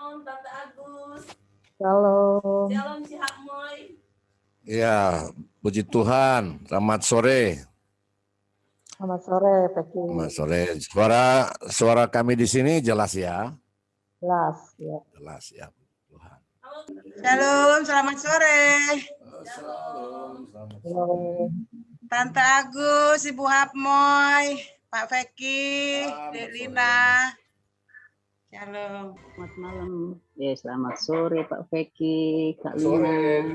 Shalom, Tante Agus. Shalom. Shalom, si Hakmoy. Ya, puji Tuhan. Selamat sore. Selamat sore, Peki. Selamat sore. Suara kami di sini jelas ya. Jelas, ya. Jelas ya. Tuhan. Shalom, selamat sore. Shalom. Tante Agus, Ibu Hapmoy, Pak Feki, Dek Lina. Shalom. Selamat malam. Ya, selamat sore Pak Feki, Kak Lina,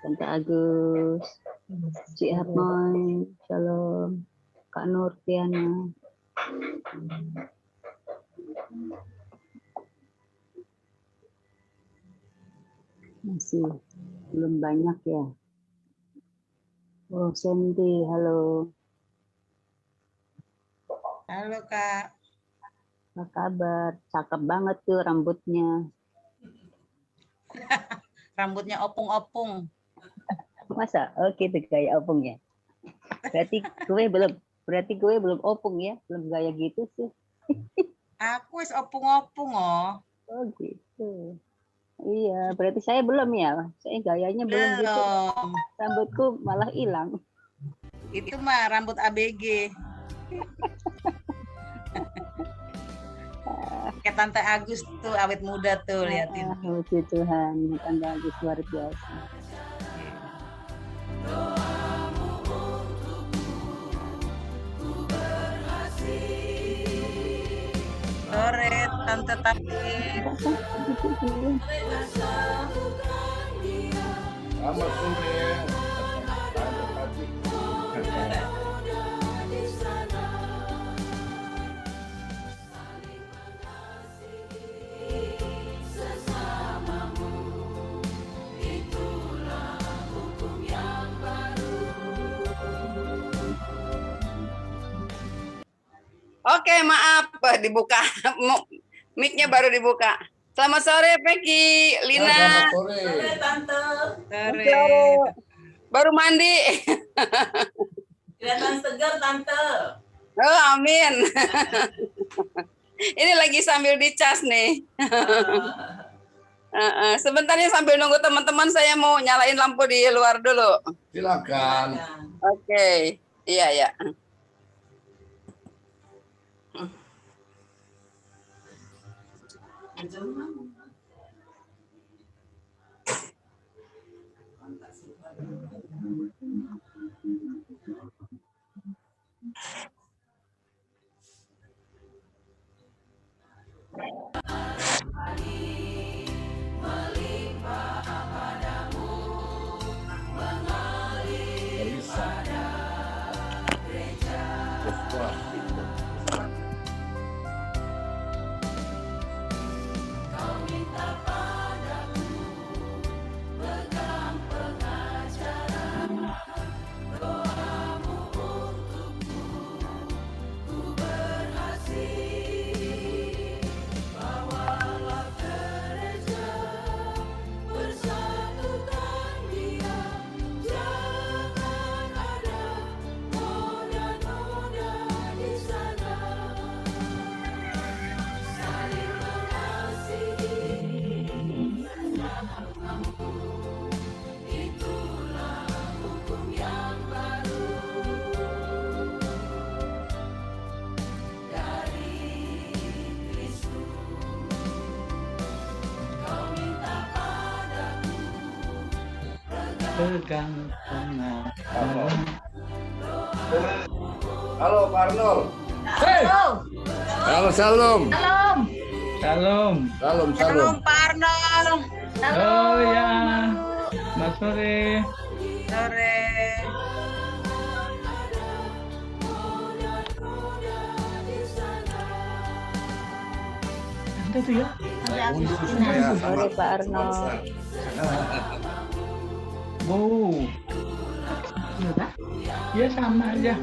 Tante Agus, Cik Hapmoy, Shalom, Kak Nur Tiana. Masih belum banyak ya. Oh, Sandy, halo. Halo Kak. Apa kabar? Cakep banget tuh rambutnya. Rambutnya opung-opung. Masa? Oh gitu gaya opung ya. Berarti gue belum opung ya, belum gaya gitu sih. Aku wis opung-opung oh. Oh gitu. Iya, berarti saya belum ya. Saya gayanya belum gitu. Belum. Rambutku malah hilang. Itu mah rambut ABG. Kayak Tante Agus tuh awet muda tuh liatin. Puji Tuhan, Tante Agus luar biasa. Sore Tante Tapi. Selamat sore. Oke, maaf dibuka. Mic-nya baru dibuka. Selamat sore Peggy, Lina. Selamat sore. Sore, Tante. Sore. Baru mandi. Kelihatan segar, Tante. Oh, amin. Ini lagi sambil dicas nih. Sebentar ya sambil nunggu teman-teman, saya mau nyalain lampu di luar dulu. Silakan. Oke. Iya, ya. Pegang tangan. Halo Pak Arnold. Halo. Halo, Shalom. Shalom. Shalom. Shalom, Shalom shalom. Pak Arnold. Oh ya. Selamat sore. Sore. Ada tuh ya. Sore Pak Arnold. Wow. Ya sama aja.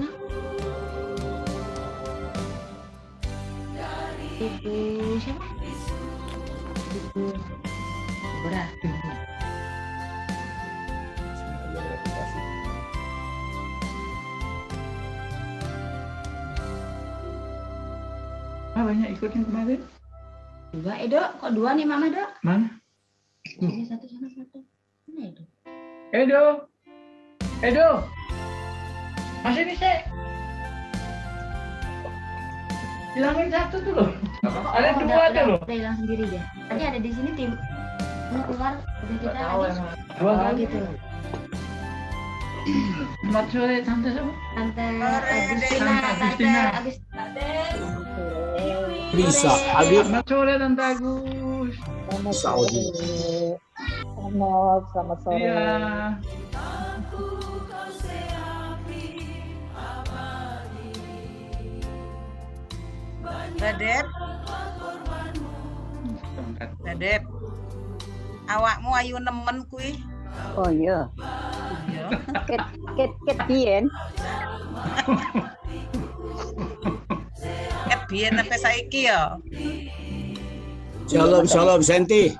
Ibu siapa? Ibu berarti. Ah, banyak ikutnya kemarin. Dua, Dok. Kok dua nih Mama, Dok? Mana? Ini satu sana satu. Mana itu? Edo. Edo. Masih nih, Sek. Hilangin satu tuh loh. Ada dua tuh loh. Udah hilang sendiri dia. Tadi ada di sini tim. Mau keluar, udah kita habis. Dua Oh, kali. gitu. Selamat sore, Tante siapa? Tante Sore, Agustina, Tante Tante Agustina. Agustina. Bisa. Sore. Abi. Selamat sore, Tante Agus. Selamat Saudi. sore. Selamat sore. Iya. Dadep, Dadep. Awakmu ayu nemen kuwi. Oh iya. Ya. Ket biyen. Ket biyen sampai saiki ya. Shalom, shalom, Senti.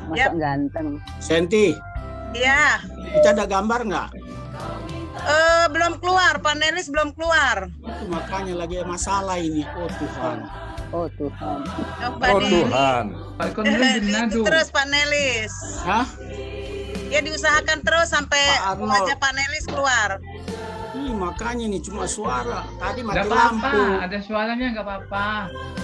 Masuk ganteng. Senti, Iya. kita ada gambar nggak? Belum keluar, panelis belum keluar. Itu makanya lagi masalah ini. Oh Tuhan. Oh Tuhan. Coba Oh Tuhan. Pak Konrad di Manado. terus panelis. Hah? Ya diusahakan terus sampai Pak Arnold. wajah panelis keluar. Ih, makanya nih cuma suara. Tadi Nggak mati apa-apa, lampu. ada suaranya nggak apa-apa.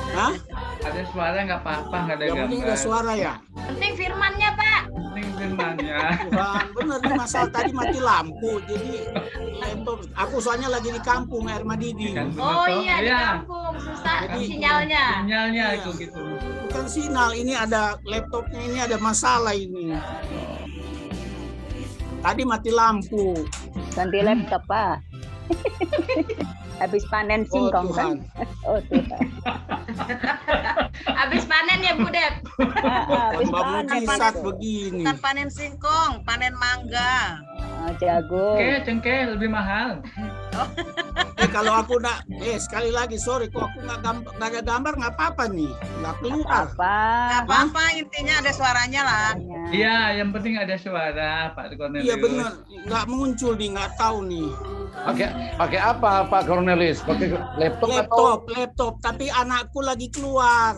Hah? Ada suara nggak apa-apa, nggak ada Yang penting gambar. ada suara ya. Penting firmannya, Pak. Penting firmannya. Tuhan, bener nih masalah tadi mati lampu. Jadi laptop. Aku soalnya lagi di kampung Air Madidi. Kan Oh betul? iya, di Iya. kampung susah Jadi- sinyalnya. Sinyalnya Iya. itu gitu. Bukan sinyal, ini ada laptopnya ini ada masalah ini. Tadi mati lampu. Ganti laptop, Pak. Habis panen Oh singkong kan? Tuhan. Oh Tuhan. Habis panen ya, Bu Dep. Habis Tambah panen. mujizat begini. Bukan panen singkong, panen mangga. Jago. Oke, cengkeh lebih mahal. Kalau aku sekali lagi sorry kok aku nggak ada gambar nggak apa-apa nih, nggak keluar. Apa? Gak apa-apa, intinya ada suaranya lah. Iya, yang penting ada suara, Pak Cornelius. Iya benar, nggak muncul nih, nggak tahu nih. Pakai apa Pak Cornelis? Pakai laptop, Laptop, tapi anakku lagi keluar.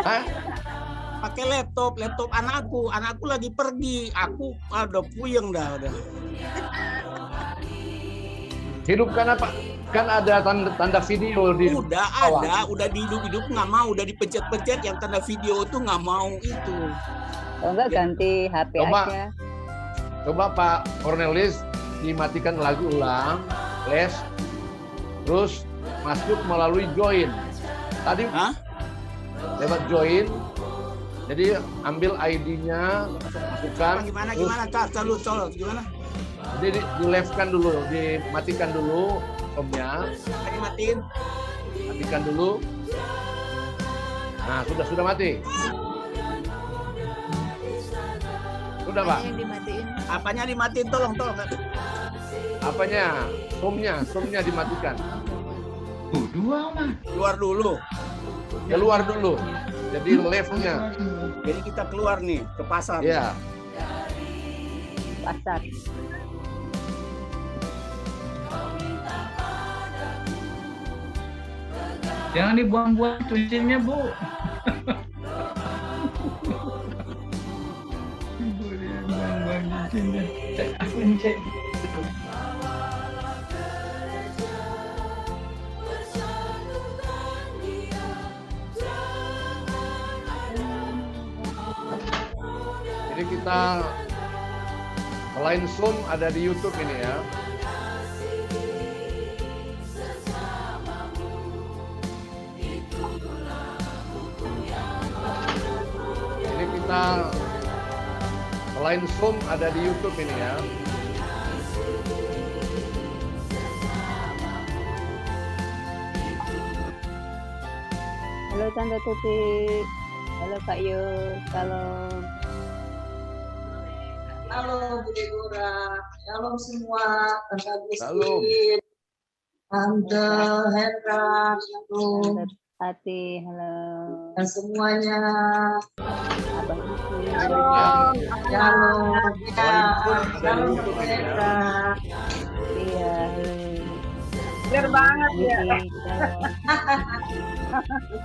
Hah? Pakai laptop anakku lagi pergi. Aku ada puyeng dah udah. Hidupkan apa? Kan ada tanda video di Udah bawah. ada, udah dihidup nggak mau, udah dipencet-pencet yang tanda video itu nggak mau itu. Kalau enggak ganti HP Coba. aja. Coba Pak Cornelis dimatikan lagu ulang, flash, terus masuk melalui join. Tadi Hah? lewat join, jadi ambil ID-nya, masukkan, Gimana? Taruh, gimana? jadi di live-kan dulu, dimatikan dulu komnya, Lagi matiin. matikan dulu. Nah, sudah mati. Sudah Pak. Apanya dimatiin? Tolong. Apanya? Zoom-nya dimatikan. Dua mah. Keluar dulu. Keluar dulu. Jadi live-nya. Jadi kita keluar nih ke pasar. Ya. Pasar. Jangan dibuang-buang cincinnya, Bu. Boleh buang-buang cincinnya. Cek. Jadi kita selain Zoom ada di YouTube ini ya. Ini kita selain Zoom ada di YouTube ini ya. Halo Tante Tuti. Halo Kak Yu. Salam. Halo Bu Deborah, shalom semua, Tante Shalom. Agustin, Tante Hendra, shalom, Tante Tati. Halo. dan semuanya. Abang Isi. Shalom, shalom, ya, Waalaikumsalam. shalom Bu Hendra. Iya. Halo. Bener banget ya.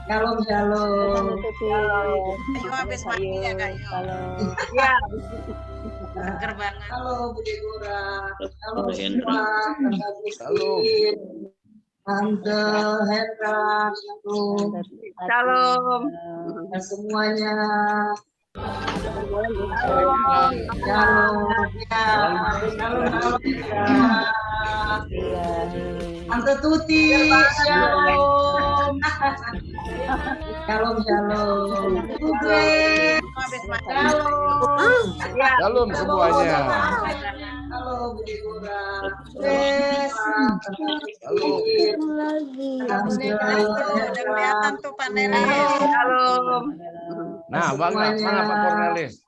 Shalom, shalom. Ayo habis mandi ya Kak Yo. Iya. Seger banget. Halo Bu Deborah. Shalom Halo, semua. Tante Agustin. Tante Hendra. Shalom. Shalom. Dan semuanya. Shalom. Shalom. Ya. Shalom. Ya. Tante Tuti. Shalom. Shalom, shalom. Habis mandi. Shalom. Shalom semuanya. Halo Bu Deborah. Yes. Shalom. Udah kelihatan tuh panelis. Shalom. Nah, bangga. Mana Pak Cornelis?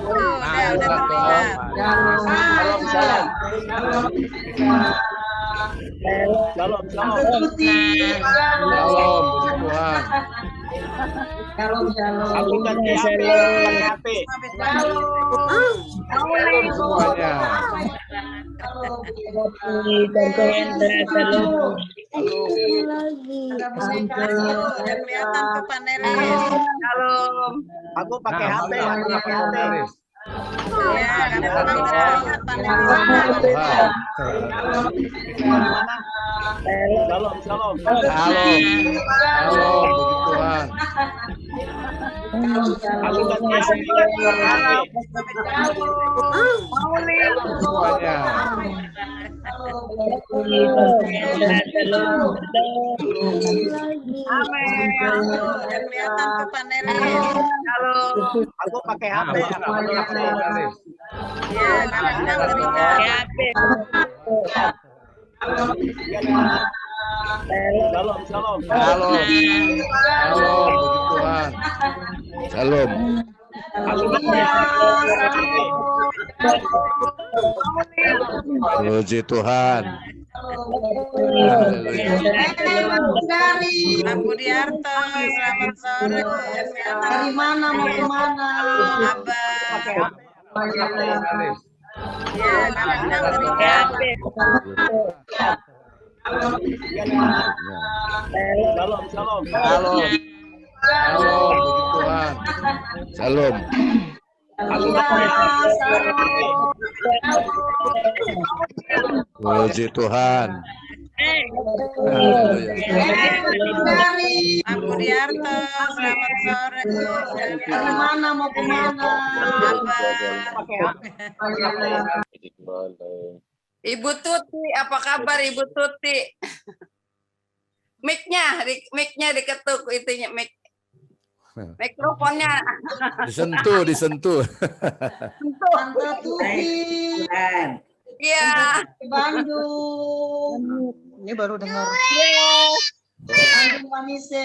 Udah terlihat. Shalom, shalom. Shalom, Tante Tuti. Shalom, puji Tuhan. Shalom, shalom. Aku pakai HP, pakai HP. Habis mandi. Shalom semuanya. Halo Bu Shalom. Udah kelihatan tuh panelis. Shalom. Aku pakai Nah, HP, bangga. aku Mana Pak pakai HP. Cornelis? Ya, kadang-kadang terlihat panelis. Tuhan. Shalom, shalom. Shalom. Shalom, puji Tuhan. Aku pakai HP. Semuanya. Udah kelihatan tuh panelis. Shalom. Aku pakai Nah, HP. bangga. Mana Pak Cornelis? Ya, kadang-kadang terlihat. Shalom, shalom. Shalom. Shalom, puji Tuhan. Shalom. Aku pakai HP. Puji Tuhan. Haleluya. Pak Budiarto, selamat sore. Dari mana mau ke mana? Abang. Cornelis. Ya, kadang-kadang terlihat. Shalom, shalom. Shalom. Shalom, puji Tuhan. Shalom. Aku pakai HP. Puji Tuhan. Haleluya. Pak Budiarto, selamat sore. Dari mana mau ke mana? Ibu Tuti, apa kabar Ibu Tuti? Mic-nya diketuk itunya mikrofonnya. Disentuh. Tante Tuti. Iya. Bandung. Ini baru dengar. Bandung Manise.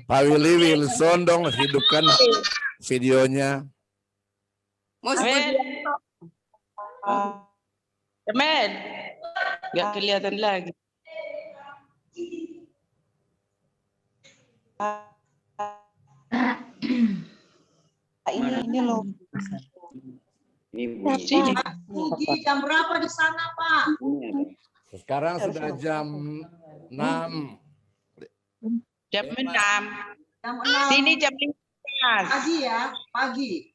Pak Willy Wilson dong, hidupkan videonya. Mus Budiarto. Temen, nggak kelihatan lagi. Ini loh. Puji jam berapa di sana, Pak? Sekarang sudah jam 6. Jam 6. Jam 6. Sini jam 5. Pagi ya, pagi.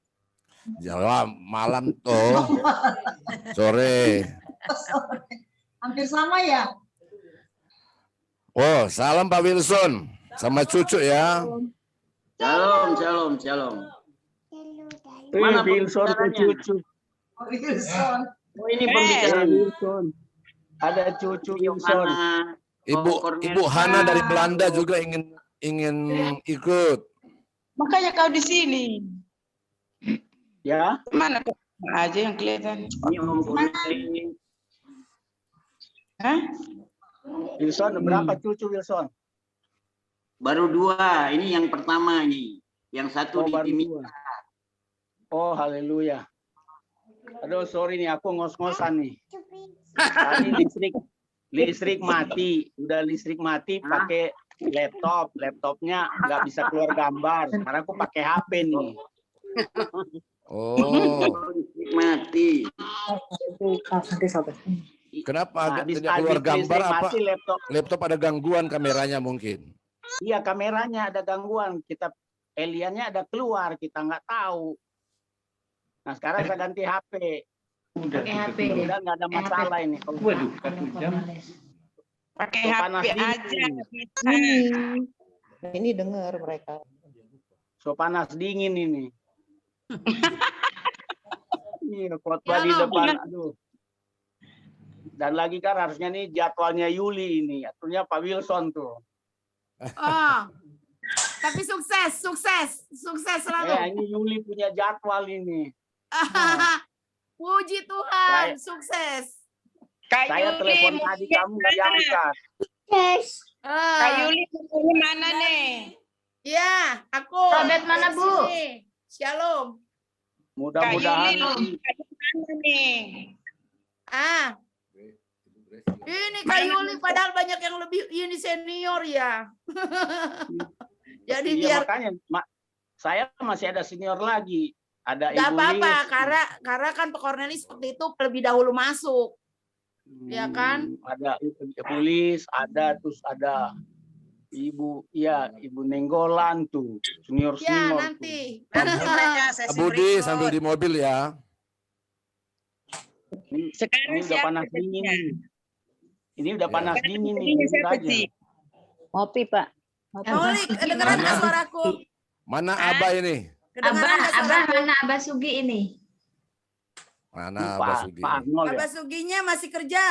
Jawab malam toh. Sore. Hampir sama ya? Oh, salam Pak Wilson sama cucu ya. Shalom, shalom, shalom. Mana Wilson ke cucu? Oh, Wilson. Oh, ini pembicaraan Wilson. Ada cucu Wilson. Ibu Hana dari Belanda juga ingin ikut. Makanya kau di sini. Ya. Mana kau aja yang kelihatan? Ini Om Kurniawan. Hah? Wilson, berapa cucu Wilson? Baru 2, ini yang pertama nih. Yang satu di Timika. Oh, haleluya. Aduh, sorry nih, aku ngos-ngosan nih. Tadi listrik mati. Udah listrik mati, pakai laptopnya nggak bisa keluar gambar. Sekarang aku pakai HP nih. Oh, listrik mati. Kenapa Nah, tidak keluar listrik gambar apa? mati, Laptop ada gangguan kameranya mungkin. Iya, kameranya ada gangguan. Kita aliennya ada keluar, kita nggak tahu. Nah, sekarang saya ganti HP. Pakai HP deh. Udah nggak ada masalah ini. Waduh, 1 jam. Pakai Panas HP dingin. aja. bisa. Ini dengar mereka. So panas dingin ini. Iya, khotbah di depan. Aduh. Dan lagi kan harusnya nih jadwalnya Yuli ini. Aturnya Pak Wilson tuh. Oh. Tapi sukses selalu. Ini Yuli punya jadwal ini. Puji Tuhan, sukses. Saya telepon tadi kamu nggak diangkat. Kak Yuli mau mana nih? Ya, aku. Robert mana, Bu? Shalom. Mudah-mudahan. Mana nih? Ini Kak Yuli padahal banyak yang lebih ini senior ya. Jadi Iya, biar makanya saya masih ada senior lagi. Ada nggak Ibu apa-apa Lis. karena kan Pak Cornelis waktu itu lebih dahulu masuk. Ya kan? Ada Ibu Lis, ada terus ada Ibu Nenggolan tuh, senior Ya, senior. nanti. Budi sambil di mobil ya. Sekarang Ini udah panas dingin. Ini udah panas dingin nih. Ini siapa aja. sih? Ngopi, Pak. Maulik, kedengeran nggak suaraku? Mana Abah ini? Kedengeran nggak Abah suaraku? mana Abah Sugi ini? Mana Abah Sugi? Pak Arnold ya? Abah Suginya masih kerja.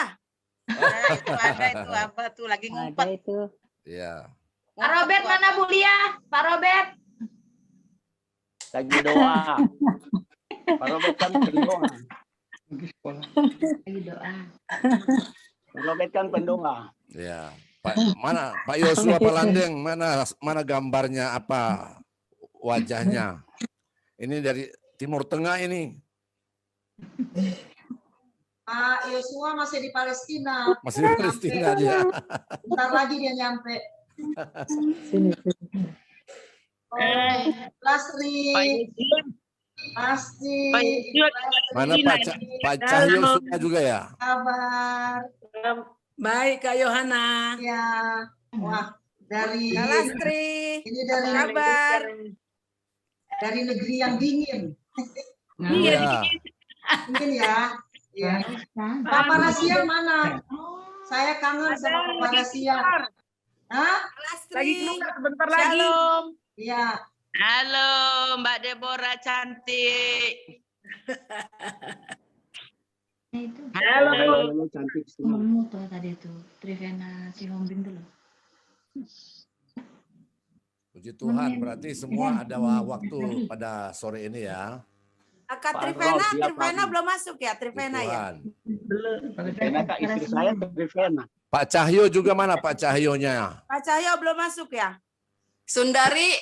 Itu ada itu apa tuh lagi ngumpet. Ada itu. Iya. Pak Robert mana Bu Lia? Pak Robert. Lagi doa. Pak Robert kan pendoa. Lagi doa. Pak Robert kan pendoa. Ya. Pak Yosua Palandeng, mana gambarnya, apa wajahnya? Ini dari Timur Tengah ini. Pak Yosua masih di Palestina. Masih di Palestina dia. Bentar lagi dia nyampe. Lastri. Pasti. Mana Pak Cahyo sudah juga ya? Kabar. Baik Kak Yohana. Ya. Wah, dari Kak Lastri. ini dari kabar? Dari negeri yang dingin. Iya. Dingin ya. Iya. Papa Rasia mana? Saya kangen sama Papa Rasia. Hah? Lagi sebentar lagi. Shalom. Iya. Halo Mbak Deborah cantik. Halo, cantik semua. Temenmu tuh tadi tuh, Trivena Sihombing tuh loh. Puji Tuhan, berarti semua ada waktu pada sore ini ya. Kak Pak Trivena, Ros, ya, Trivena Pak. belum masuk ya? Trivena ya? Tuhan. Trivena Kak, istri saya Trivena. Pak Cahyo juga mana Pak Cahyonya? Pak Cahyo belum masuk ya? Sundari,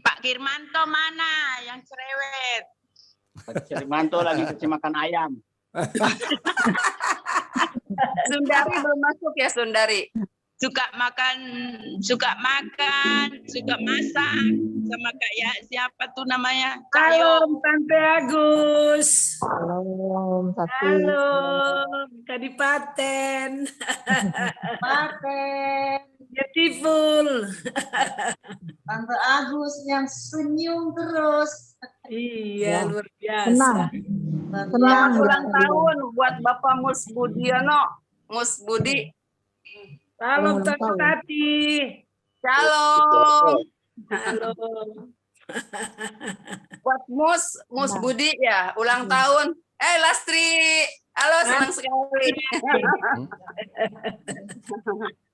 Pak Kirmanto mana yang cerewet? Pak Cerimanto lagi kasih makan ayam. Sundari belum masuk ya Sundari. Suka makan, suka masak sama kayak siapa tuh namanya? Halo Tante Agus. Salam satu. Halo Kadipaten. Paten. Beautiful. Tante Agus yang senyum terus. Iya, luar biasa. Senang. Selamat ulang tahun buat Bapak Mus Budiono. Mus Budi. Salam Tante Tati. Shalom. Halo. Buat Mus Budi ya, ulang tahun. Lastri. Halo, senang sekali.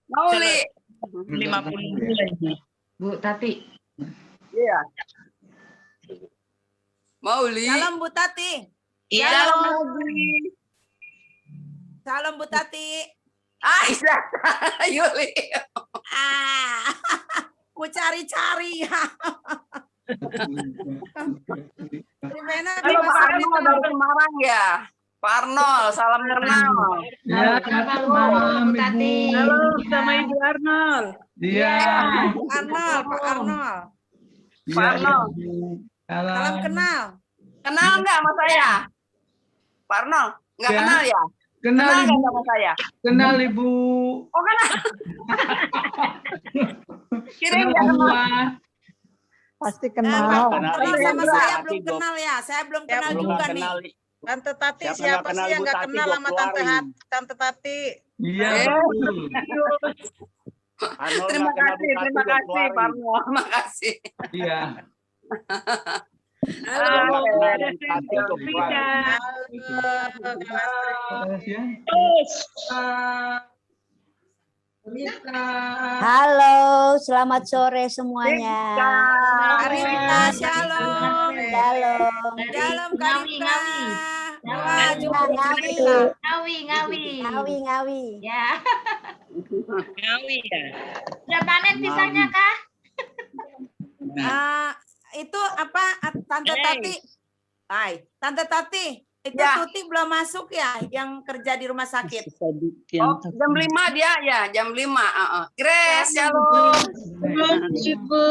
Mauli. 50 lagi. Bu Tati. Iya. Mauli. Salam Bu Tati. Iya. Salam Bu Tati. Aisyah. Yuli. Ku cari-cari. Trivena Halo Pak Arnold dari Semarang ya. Pak Arnold, salam kenal. Ya, Halo Bu Tati. Halo sama Ibu Arnold. Iya. Arnold, Pak Arnold. Pak Arnold. Salam kenal. Kenal nggak sama saya? Pak Arnold, nggak Ya. kenal ya? Kenal Ibu. sama saya. Kenal Ibu. Oh kenal. Kirim Kenal ya sama. semua. Pasti Kalau kenal. sama saya belum kenal ya. Saya belum kenal juga nih. Tante Tati, Siapa siapa nggak kenal sih yang Ibu nggak Tati, kenal gua sama Tante keluarin. Tante Tati? Iya. Arnold Terima nggak kenal Bu kasih, Tati, terima gua kasih, keluarin. Parno. Makasih. Iya. Dia nggak kenal Bu Tati, gua keluarin. Halo, selamat sore semuanya. Karina, shalom. Shalom. Shalom Karina. Wah, Ngawi. Ngawi. Ya. Ngawi ya. Udah panen pisangnya, Kak? Itu apa Tante Tati? Hai, Tante Tati. Itu Ya. Tuti belum masuk ya yang kerja di rumah sakit. Oh, jam 5 dia ya, jam 5. Grace, shalom. Ibu.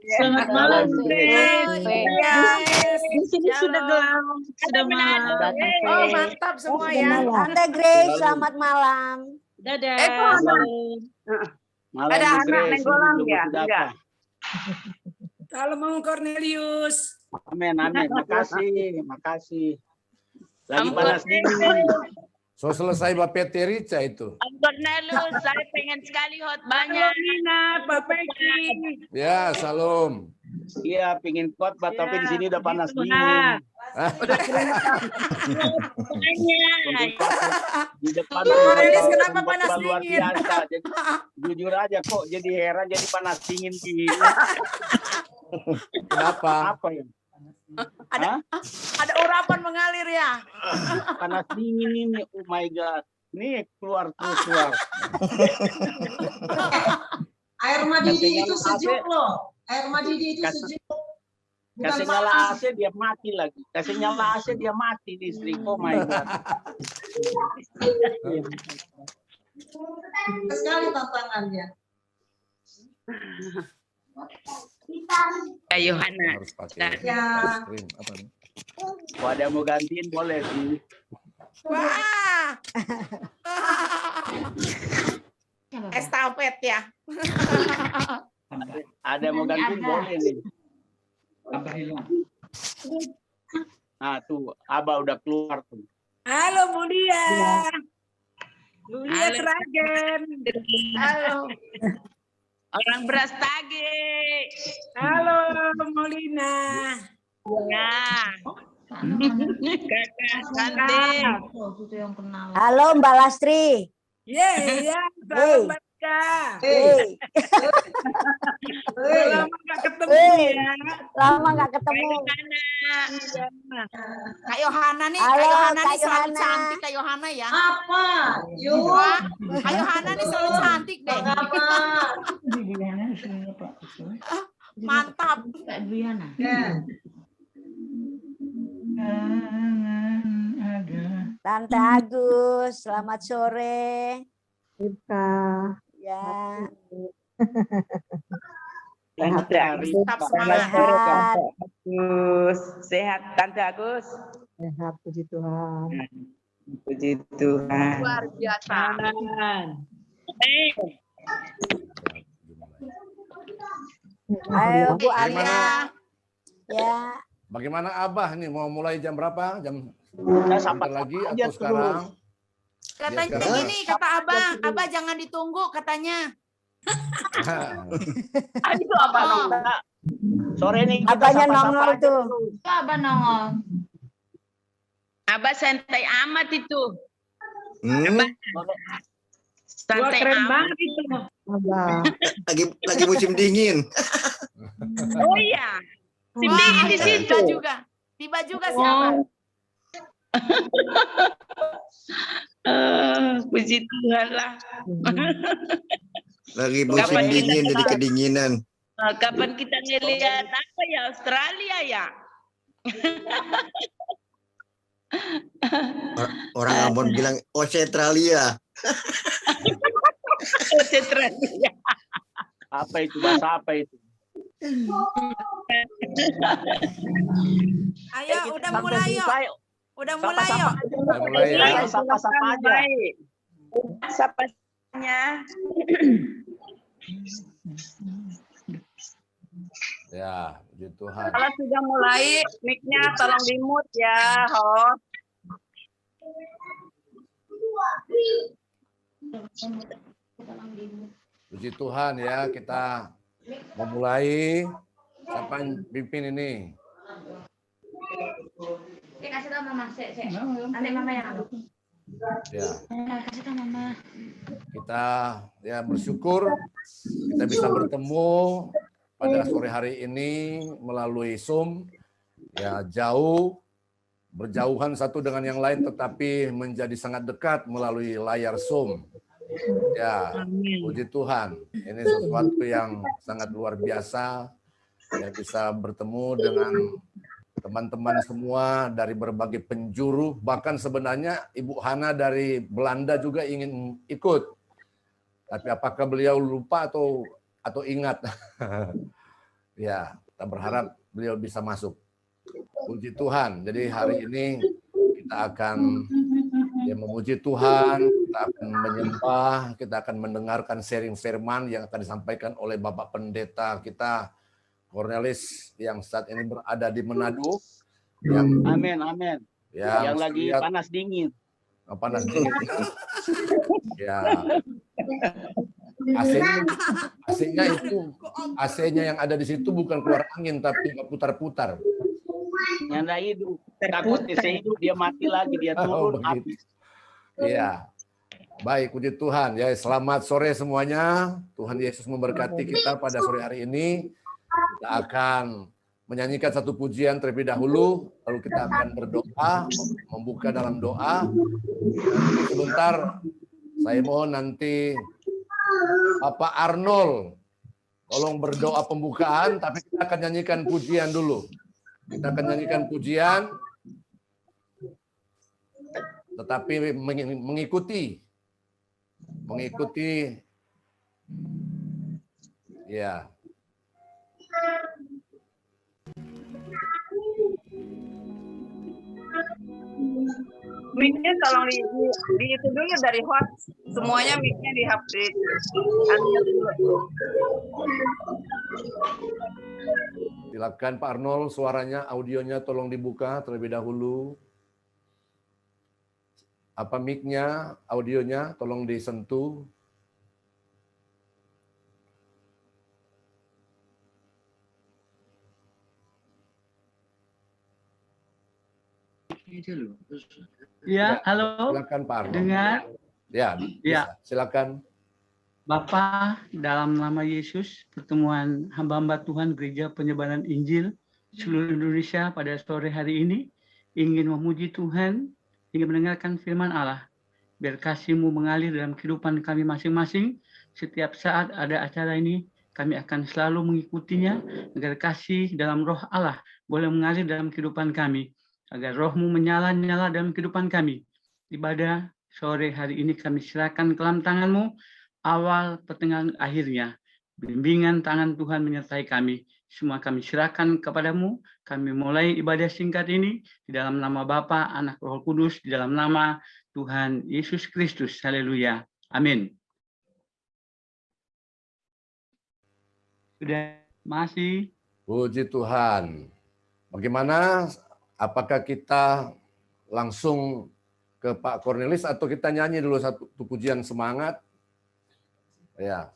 Selamat malam, Grace. Di sini sudah gelap, sudah malam. Oh, mantap semua ya. Tante Grace, selamat malam. Dadah. Malam Ada Bu anak Grace, nenggolan ini ya? sudah Enggak. apa? Salam Cornelius. Amin, amin. Makasih. Lagi panas dingin. So selesai Bapak Terica itu. Om Cornelius, saya pengen sekali hot banyak. Minat, Pak Peki. Ya, salam. Iya, pingin kuat, Pak, tapi di sini udah panas dingin. Di depan Cornelius kenapa panas luar dingin? biasa. Jadi, jujur aja kok, jadi heran jadi panas dingin gini. Kenapa? Apa ya? Ada urapan mengalir ya. Panas dingin ini, oh my god. Nih keluar. Air mendidih itu sejuk loh. Air mendidih itu sejuk. Kasih nyala AC dia mati lagi. Kasih nyala AC dia mati listrik. Oh my god. Sekali tantangannya. Kak Yohana. Harus pakai Ya. krim apa nih? Kalau ada yang mau gantiin boleh sih. Wah. Estafet ya. Ada yang mau gantiin boleh nih. Abah hilang. Nah tuh, Abah udah keluar tuh. Halo Bu Dia. Bu Dia Halo. Sragen. Halo. Orang beras tage. Halo Molina. Ya. Kakak cantik. Halo Mbak Lastri. Ya, Hey. salam baca. Hey. Lama nggak ketemu Hey. ya. Lama nggak ketemu. Kak Yohana nih, Halo, Kak Yohana Kak nih selalu Yohana. cantik Kak Yohana ya. Apa? Yuk. Wah, Kak Yohana nih selalu cantik deh. Apa? Mantap. Ya. Tante Agus, selamat sore. Ya. Tante Agus. Tetap semangat. Sehat. Agus. Sehat Tante Agus. Sehat, puji Tuhan. Puji Tuhan. Luar biasa. Ayo Bu Bagaimana? Alia. Ya. Bagaimana Abah nih mau mulai jam berapa? Jam Udah sebentar lagi atau sekarang? Katanya sekarang. gini, kata Abah jangan ditunggu katanya. Aduh apa Oh. nongol? Sore nih kita Abahnya sapa-sapa nongol aja tuh. dulu. Abah nongol. Abah santai amat itu. Santai amat. Abah. Lagi musim dingin. Oh iya. Wah, Di situ. Tiba juga sih Abah. Puji Tuhan lah. Lagi musim Kapan kita dingin jadi kelar? kedinginan. Kapan kita ngelihat apa ya Australia ya? Orang Ambon bilang Australia. Australia. Apa itu bahasa apa itu? Ayo udah mulai yuk. Udah mulai yuk. Mulai ya. Sapa-sapa aja. Sapanya. Ya, puji Tuhan. Kalau sudah mulai, mic-nya tolong di-mute ya, host. Puji Tuhan ya, kita memulai. Siapa yang pimpin ini? Kasih tau mama, nanti mama yang aduk. Ya. Kasih tau mama. Kita ya bersyukur kita bisa bertemu pada sore hari ini melalui Zoom. Ya, berjauhan satu dengan yang lain tetapi menjadi sangat dekat melalui layar Zoom. Ya, puji Tuhan. Ini sesuatu yang sangat luar biasa. Ya, bisa bertemu dengan teman-teman semua dari berbagai penjuru. Bahkan sebenarnya Ibu Hana dari Belanda juga ingin ikut. Tapi apakah beliau lupa atau ingat? Ya, kita berharap beliau bisa masuk. Puji Tuhan. Jadi hari ini kita akan memuji Tuhan, kita akan menyembah, kita akan mendengarkan sharing firman yang akan disampaikan oleh Bapak Pendeta kita, Cornelis, yang saat ini berada di Manado. Amin, amin. Yang lagi panas dingin. Panas dingin. Ya. AC-nya yang ada di situ bukan keluar angin tapi putar-putar. Nyanda hidup. Takut hidup dia mati lagi, dia turun habis. Iya. Baik, puji Tuhan. Ya, selamat sore semuanya. Tuhan Yesus memberkati kita pada sore hari ini. Kita akan menyanyikan satu pujian terlebih dahulu, lalu kita akan berdoa, membuka dalam doa. Sebentar, saya mohon nanti Bapak Arnold tolong berdoa pembukaan, tapi kita akan nyanyikan pujian dulu. Kita akan nyanyikan pujian, tetapi mengikuti ya. Mic-nya tolong di itu dulu dari host. Semuanya mic-nya di-update. Silakan Pak Arnold, suaranya, audionya tolong dibuka terlebih dahulu. Apa mic-nya, audionya tolong disentuh. Ya, halo. Silakan Pak Arnold. Dengar? Ya, silakan. Bapa, dalam nama Yesus, pertemuan hamba-hamba Tuhan Gereja Penyebaran Injil seluruh Indonesia pada sore hari ini ingin memuji Tuhan, ingin mendengarkan firman Allah. Biar kasih-Mu mengalir dalam kehidupan kami masing-masing. Setiap saat ada acara ini, kami akan selalu mengikutinya agar kasih dalam roh Allah boleh mengalir dalam kehidupan kami. Agar roh-Mu menyala-nyala dalam kehidupan kami. Ibadah sore hari ini kami serahkan ke dalam tangan-Mu, awal, pertengahan, akhirnya. Bimbingan tangan Tuhan menyertai kami. Semua kami serahkan kepadamu. Kami mulai ibadah singkat ini di dalam nama Bapa, Anak, Roh Kudus, di dalam nama Tuhan Yesus Kristus. Haleluya. Amin. Sudah masih. Puji Tuhan. Bagaimana? Apakah kita langsung ke Pak Cornelis atau kita nyanyi dulu satu pujian semangat? Ya.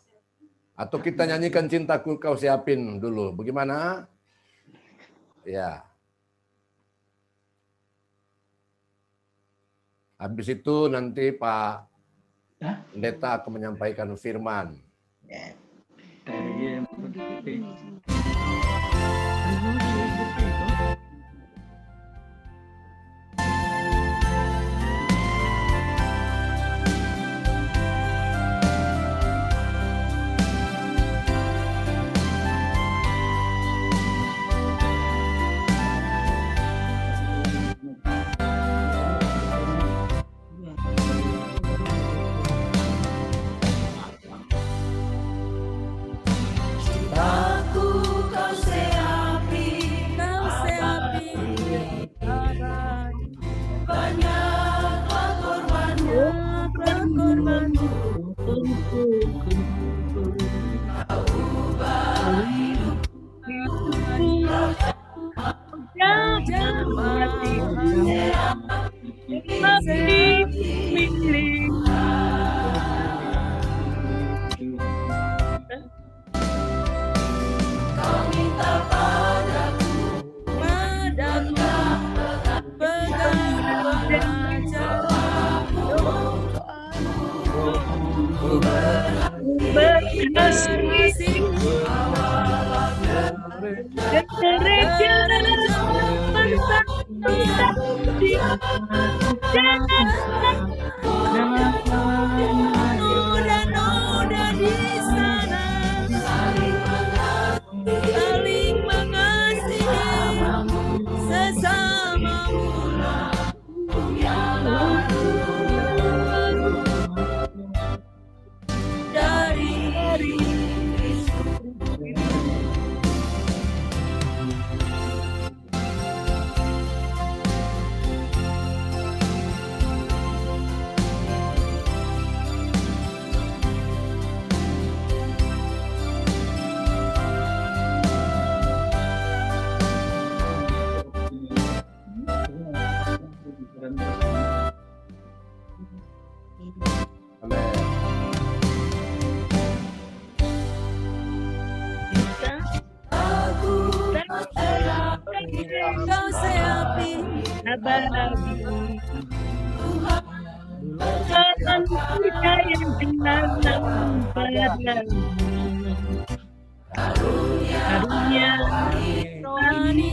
Atau kita nyanyikan Cintaku Kau Siapin dulu. Bagaimana? Ya. Habis itu nanti Pak Pendeta akan menyampaikan firman. Cintaku Saling mengasihi sesamamu dari kau seapi abadi Tuhan percaya dengan padamu karunia rohani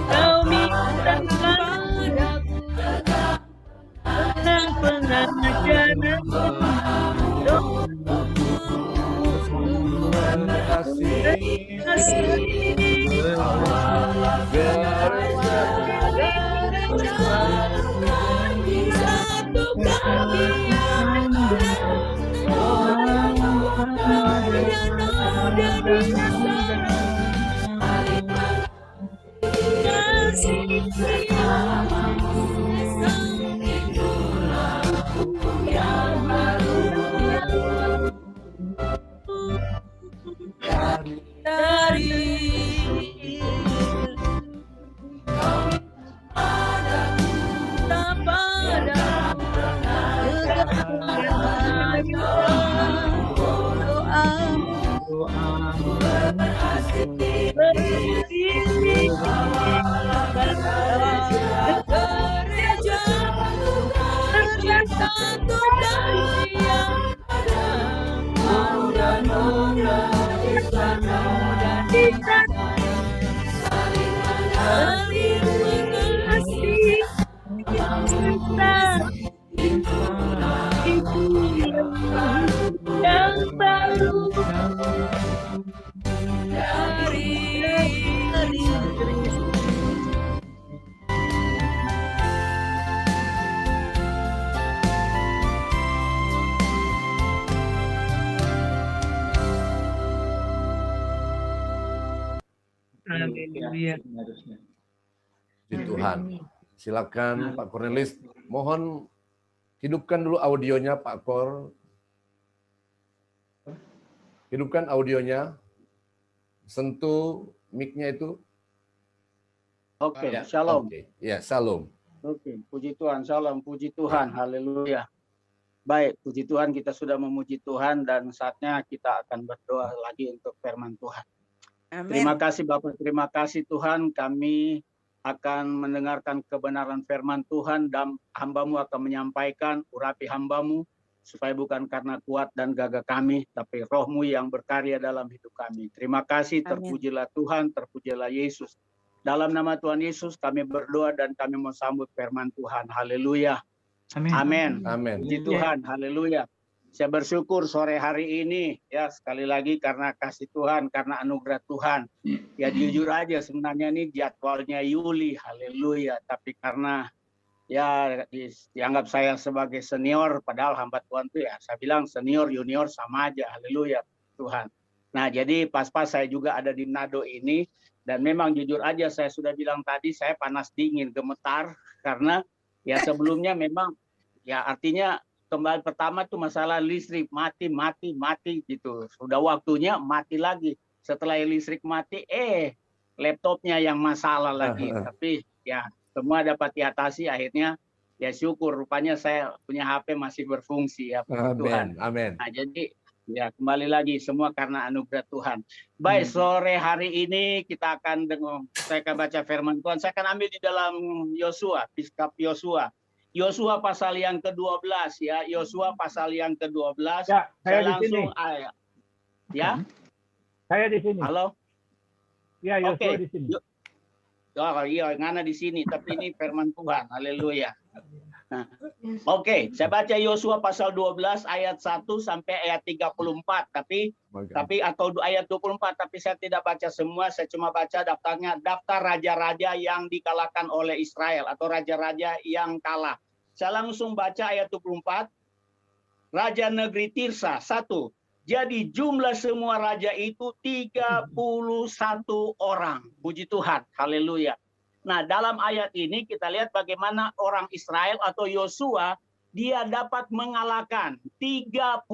Kau minta padaku tentang pengajaran Puji Tuhan. Silakan Pak Cornelis. Mohon hidupkan dulu audionya Pak Kor. Hidupkan audionya. Sentuh mic-nya itu. Oke, Ya, shalom. oke. Ya, shalom. Oke, puji Tuhan, shalom, puji Tuhan, haleluya. Baik, puji Tuhan kita sudah memuji Tuhan dan saatnya kita akan berdoa lagi untuk firman Tuhan. Terima kasih Bapak, terima kasih Tuhan, kami akan mendengarkan kebenaran firman Tuhan dan hamba-Mu akan menyampaikan, urapi hamba-Mu, supaya bukan karena kuat dan gagah kami, tapi Roh-Mu yang berkarya dalam hidup kami. Terima kasih, terpujilah Tuhan, terpujilah Yesus. Dalam nama Tuhan Yesus kami berdoa dan kami mau sambut firman Tuhan. Haleluya. Amin. Amin. Puji Tuhan. Haleluya. Saya bersyukur sore hari ini ya sekali lagi karena kasih Tuhan, karena anugerah Tuhan. Ya jujur aja sebenarnya ini jadwalnya Yuli. Haleluya. Tapi karena ya dianggap saya sebagai senior, padahal hamba Tuhan itu ya saya bilang senior junior sama aja. Haleluya Tuhan. Nah jadi pas-pas saya juga ada di Manado ini Dan memang jujur aja saya sudah bilang tadi, saya panas dingin, gemetar, karena ya sebelumnya memang ya artinya kembali pertama tuh masalah listrik mati gitu. Sudah waktunya mati lagi. Setelah listrik mati, laptopnya yang masalah lagi. Tapi ya semua dapat diatasi akhirnya. Ya syukur, rupanya saya punya HP masih berfungsi ya Tuhan. Amin. Nah, jadi ya kembali lagi semua karena anugerah Tuhan. Baik, sore hari ini kita akan saya akan baca firman Tuhan. Saya akan ambil di dalam Yosua, Kitab Yosua. Yosua pasal yang ke-12 ya. Yosua pasal yang ke-12. Ya, saya di langsung sini. Ya. Saya di sini. Halo. Ya, Yosua Oke. di sini. Oh iya, ngana di sini, tapi ini firman Tuhan. Haleluya. Nah, Oke, saya baca Yosua pasal 12 ayat 1 sampai ayat 34, tapi atau ayat 24, tapi saya tidak baca semua, saya cuma baca daftarnya, daftar raja-raja yang dikalahkan oleh Israel atau raja-raja yang kalah. Saya langsung baca ayat 24. Raja negeri Tirsa 1. Jadi jumlah semua raja itu 31 orang. Puji Tuhan. Haleluya. Nah, dalam ayat ini kita lihat bagaimana orang Israel atau Yosua dia dapat mengalahkan 31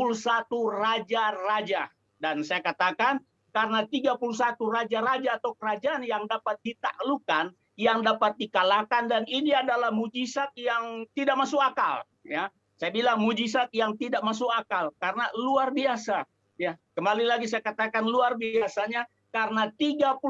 raja-raja. Dan saya katakan karena 31 raja-raja atau kerajaan yang dapat ditaklukkan, yang dapat dikalahkan, dan ini adalah mujizat yang tidak masuk akal, ya. Saya bilang mujizat yang tidak masuk akal karena luar biasa, ya. Kembali lagi saya katakan luar biasanya karena 31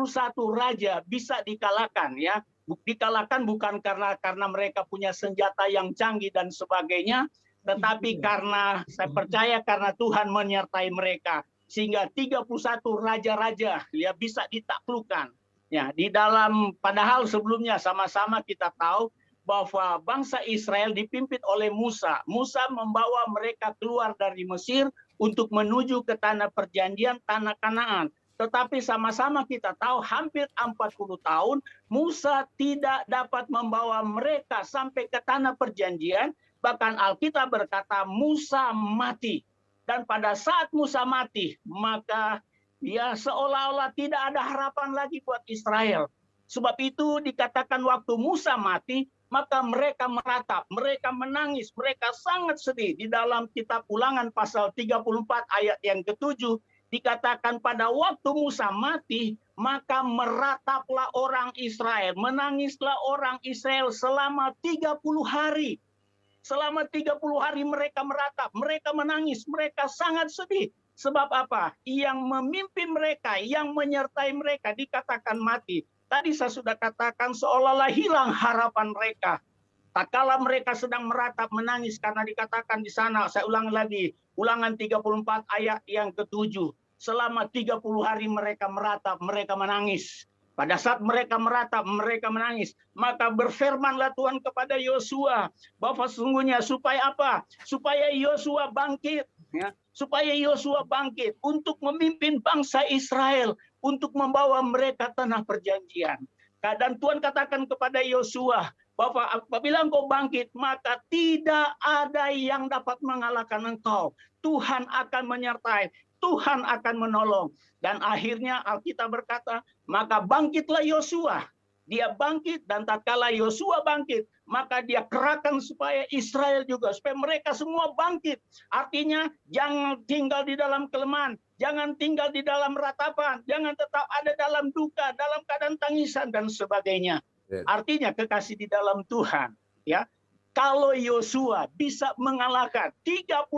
raja bisa dikalahkan, ya. Dikalahkan bukan karena mereka punya senjata yang canggih dan sebagainya, tetapi karena saya percaya karena Tuhan menyertai mereka sehingga 31 raja-raja ya bisa ditaklukkan. Ya, di dalam padahal sebelumnya sama-sama kita tahu bahwa bangsa Israel dipimpin oleh Musa. Musa membawa mereka keluar dari Mesir untuk menuju ke tanah perjanjian, tanah Kanaan. Tetapi sama-sama kita tahu hampir 40 tahun Musa tidak dapat membawa mereka sampai ke tanah perjanjian. Bahkan Alkitab berkata Musa mati. Dan pada saat Musa mati, maka dia seolah-olah tidak ada harapan lagi buat Israel. Sebab itu dikatakan waktu Musa mati, maka mereka meratap, mereka menangis, mereka sangat sedih. Di dalam kitab Ulangan pasal 34 ayat yang ke-7, dikatakan pada waktu Musa mati, maka merataplah orang Israel, menangislah orang Israel selama 30 hari. Selama 30 hari mereka meratap, mereka menangis, mereka sangat sedih. Sebab apa? Yang memimpin mereka, yang menyertai mereka dikatakan mati. Tadi saya sudah katakan seolah-olah hilang harapan mereka. Tak kala mereka sedang meratap menangis karena dikatakan di sana, saya ulang lagi, Ulangan 34 ayat yang ke-7. Selama 30 hari mereka meratap, mereka menangis. Pada saat mereka meratap, mereka menangis. Maka berfirmanlah Tuhan kepada Yosua bahwa sesungguhnya supaya apa? Supaya Yosua bangkit. Ya. Supaya Yosua bangkit untuk memimpin bangsa Israel. Untuk membawa mereka tanah perjanjian. Dan Tuhan katakan kepada Yosua bahwa apabila engkau bangkit, maka tidak ada yang dapat mengalahkan engkau. Tuhan akan menyertai. Tuhan akan menolong. Dan akhirnya Alkitab berkata, maka bangkitlah Yosua. Dia bangkit dan tatkala Yosua bangkit, maka dia kerahkan supaya Israel juga, supaya mereka semua bangkit. Artinya jangan tinggal di dalam kelemahan, jangan tinggal di dalam ratapan, jangan tetap ada dalam duka, dalam keadaan tangisan dan sebagainya. Artinya kekasih di dalam Tuhan, ya. Kalau Yosua bisa mengalahkan 31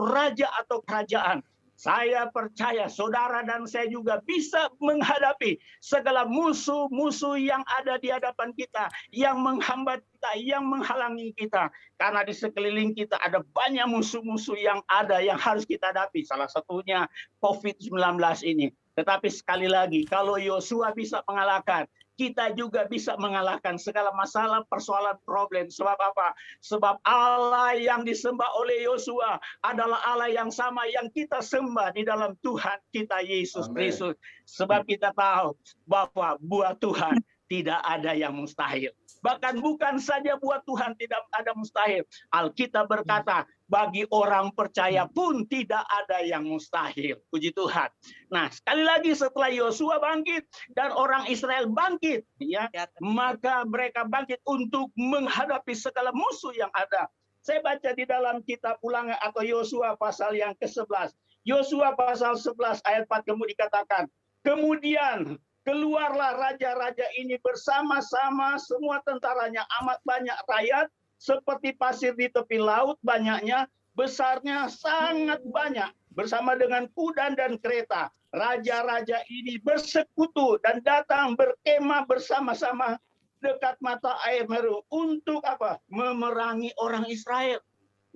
raja atau kerajaan, saya percaya saudara dan saya juga bisa menghadapi segala musuh-musuh yang ada di hadapan kita, yang menghambat kita, yang menghalangi kita. Karena di sekeliling kita ada banyak musuh-musuh yang ada yang harus kita hadapi. Salah satunya COVID-19 ini. Tetapi sekali lagi, kalau Yosua bisa mengalahkan, kita juga bisa mengalahkan segala masalah, persoalan, problem. Sebab apa? Sebab Allah yang disembah oleh Yosua adalah Allah yang sama yang kita sembah di dalam Tuhan kita Yesus Kristus. Sebab kita tahu bahwa buat Tuhan tidak ada yang mustahil. Bahkan bukan saja buat Tuhan tidak ada mustahil. Alkitab berkata, bagi orang percaya pun tidak ada yang mustahil. Puji Tuhan. Nah, sekali lagi setelah Yosua bangkit dan orang Israel bangkit, ya, maka mereka bangkit untuk menghadapi segala musuh yang ada. Saya baca di dalam kitab Ulangan atau Yosua pasal yang ke-11. Yosua pasal 11 ayat 4 kemudian dikatakan, kemudian keluarlah raja-raja ini bersama-sama semua tentaranya, amat banyak rakyat seperti pasir di tepi laut, banyaknya, besarnya sangat banyak, bersama dengan kuda dan kereta. Raja-raja ini bersekutu dan datang berkemah bersama-sama dekat mata air Meru untuk apa? Memerangi orang Israel.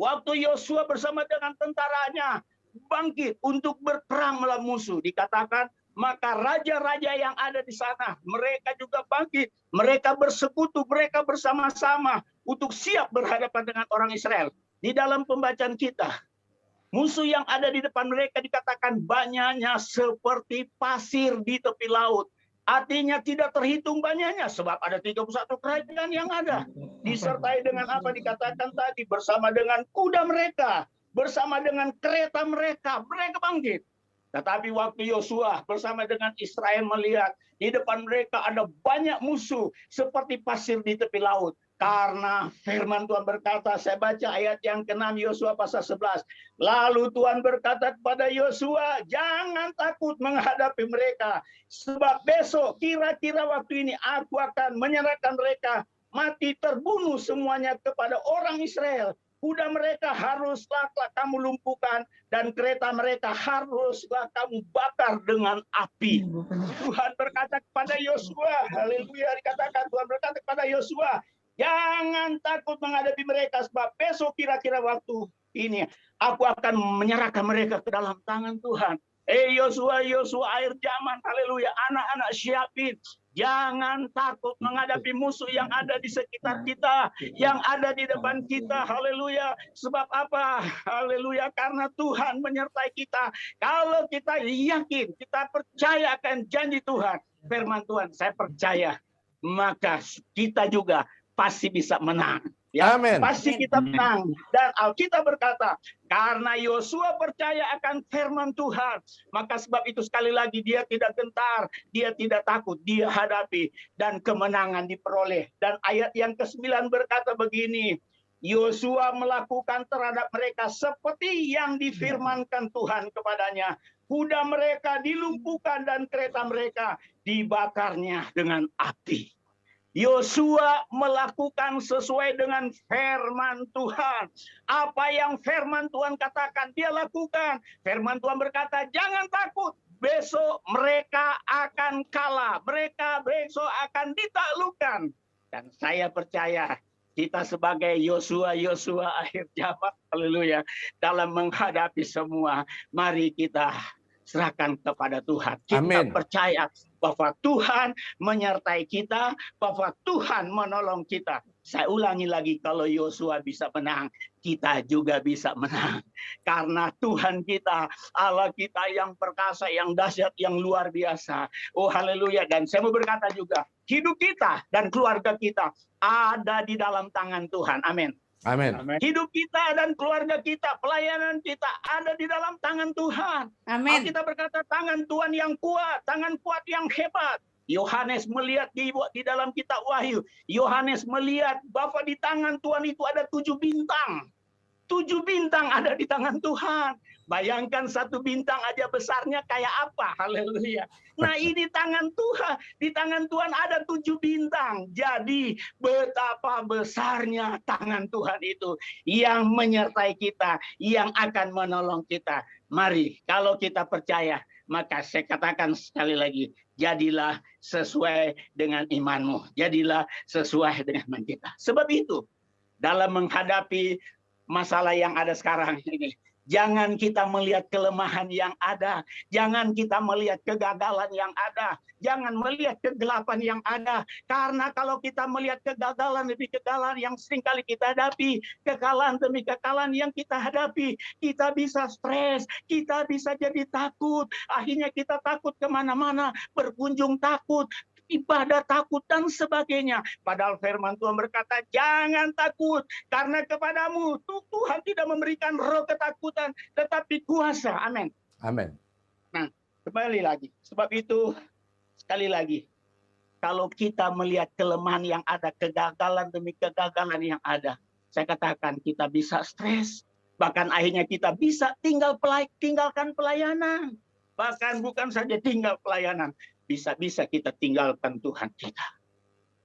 Waktu Yosua bersama dengan tentaranya bangkit untuk berperang melawan musuh, dikatakan maka raja-raja yang ada di sana, mereka juga bangkit. Mereka bersekutu, mereka bersama-sama untuk siap berhadapan dengan orang Israel. Di dalam pembacaan kita, musuh yang ada di depan mereka dikatakan banyaknya seperti pasir di tepi laut. Artinya tidak terhitung banyaknya, sebab ada 31 kerajaan yang ada. Disertai dengan apa dikatakan tadi, bersama dengan kuda mereka, bersama dengan kereta mereka, mereka bangkit. Tetapi waktu Yosua bersama dengan Israel melihat di depan mereka ada banyak musuh seperti pasir di tepi laut. Karena firman Tuhan berkata, saya baca ayat yang ke-6 Yosua pasal 11. Lalu Tuhan berkata kepada Yosua, jangan takut menghadapi mereka. Sebab besok kira-kira waktu ini aku akan menyerahkan mereka mati terbunuh semuanya kepada orang Israel. Kuda mereka haruslah kamu lumpuhkan dan kereta mereka haruslah kamu bakar dengan api. Tuhan berkata kepada Yosua, haleluya, dikatakan Tuhan berkata kepada Yosua, jangan takut menghadapi mereka sebab besok kira-kira waktu ini aku akan menyerahkan mereka ke dalam tangan Tuhan. Yosua, akhir zaman, haleluya, anak-anak siapin. Jangan takut menghadapi musuh yang ada di sekitar kita, yang ada di depan kita, haleluya. Sebab apa? Haleluya, karena Tuhan menyertai kita. Kalau kita yakin, kita percaya akan janji Tuhan, firman Tuhan, saya percaya, maka kita juga pasti bisa menang. Ya, amin. Pasti kita menang. Dan Alkitab berkata, karena Yosua percaya akan firman Tuhan, maka sebab itu sekali lagi dia tidak gentar, dia tidak takut, dia hadapi dan kemenangan diperoleh. Dan ayat yang ke-9 berkata begini, Yosua melakukan terhadap mereka seperti yang difirmankan Tuhan kepadanya. Kuda mereka dilumpuhkan dan kereta mereka dibakarnya dengan api. Yosua melakukan sesuai dengan firman Tuhan. Apa yang firman Tuhan katakan, dia lakukan. Firman Tuhan berkata, jangan takut. Besok mereka akan kalah. Mereka besok akan ditaklukkan. Dan saya percaya, kita sebagai Yosua akhir zaman, haleluya, dalam menghadapi semua, mari kita serahkan kepada Tuhan. Kita percaya bahwa Tuhan menyertai kita, bahwa Tuhan menolong kita. Saya ulangi lagi, kalau Yosua bisa menang, kita juga bisa menang. Karena Tuhan kita, Allah kita yang perkasa, yang dahsyat, yang luar biasa. Oh haleluya. Dan saya mau berkata juga, hidup kita dan keluarga kita ada di dalam tangan Tuhan. Amin. Amin. Hidup kita dan keluarga kita, pelayanan kita ada di dalam tangan Tuhan. Amin. Kita berkata tangan Tuhan yang kuat, tangan kuat yang hebat. Yohanes melihat di dalam kitab Wahyu, Yohanes melihat bahwa di tangan Tuhan itu ada 7 bintang. 7 bintang ada di tangan Tuhan. Bayangkan 1 bintang aja besarnya kayak apa. Haleluya. Nah ini tangan Tuhan. Di tangan Tuhan ada 7 bintang. Jadi betapa besarnya tangan Tuhan itu. Yang menyertai kita. Yang akan menolong kita. Mari kalau kita percaya. Maka saya katakan sekali lagi. Jadilah sesuai dengan imanmu. Jadilah sesuai dengan iman kita. Sebab itu. Dalam menghadapi masalah yang ada sekarang ini. Jangan kita melihat kelemahan yang ada. Jangan kita melihat kegagalan yang ada. Jangan melihat kegelapan yang ada. Karena kalau kita melihat kegagalan demi kegagalan yang sering kali kita hadapi, kekalahan demi kekalahan yang kita hadapi, kita bisa stres, kita bisa jadi takut. Akhirnya kita takut kemana-mana, berkunjung takut. ibadah takut dan sebagainya. Padahal firman Tuhan berkata, jangan takut, karena kepadamu Tuhan tidak memberikan roh ketakutan, tetapi kuasa. Amin. Amin. Nah, kembali lagi. Sebab itu, sekali lagi, kalau kita melihat kelemahan yang ada, kegagalan demi kegagalan yang ada, saya katakan kita bisa stres. Bahkan akhirnya kita bisa tinggalkan pelayanan. Bahkan bukan saja tinggal pelayanan, bisa-bisa kita tinggalkan Tuhan kita.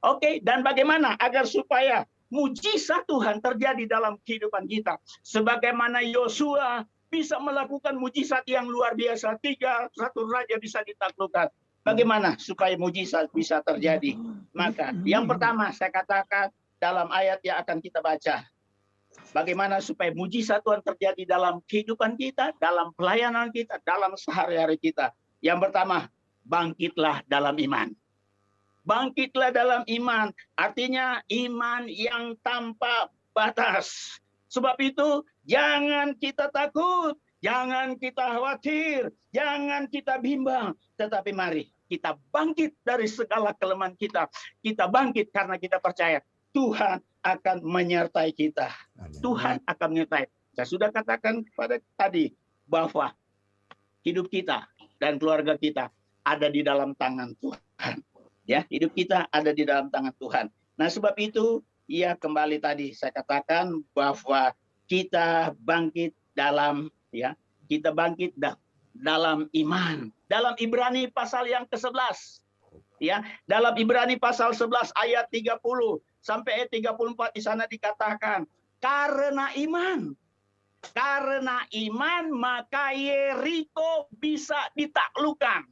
Oke, dan bagaimana agar supaya mujizat Tuhan terjadi dalam kehidupan kita? Sebagaimana Yosua bisa melakukan mujizat yang luar biasa, 3 satu raja bisa ditaklukkan. Bagaimana supaya mujizat bisa terjadi? Maka yang pertama saya katakan dalam ayat yang akan kita baca. Bagaimana supaya mujizat Tuhan terjadi dalam kehidupan kita, dalam pelayanan kita, dalam sehari-hari kita. Yang pertama, bangkitlah dalam iman. Bangkitlah dalam iman, artinya iman yang tanpa batas. Sebab itu, jangan kita takut, jangan kita khawatir, jangan kita bimbang. Tetapi mari kita bangkit dari segala kelemahan kita. Kita bangkit karena kita percaya Tuhan akan menyertai kita. Tuhan akan menyertai. Saya sudah katakan pada tadi bahwa hidup kita dan keluarga kita ada di dalam tangan Tuhan. Ya, hidup kita ada di dalam tangan Tuhan. Nah, sebab itu ya kembali tadi saya katakan bahwa kita bangkit dalam dalam iman. Dalam Ibrani pasal yang ke-11. Ya, dalam Ibrani pasal 11 ayat 30 sampai ayat 34 di sana dikatakan, karena iman maka Yeriko bisa ditaklukkan.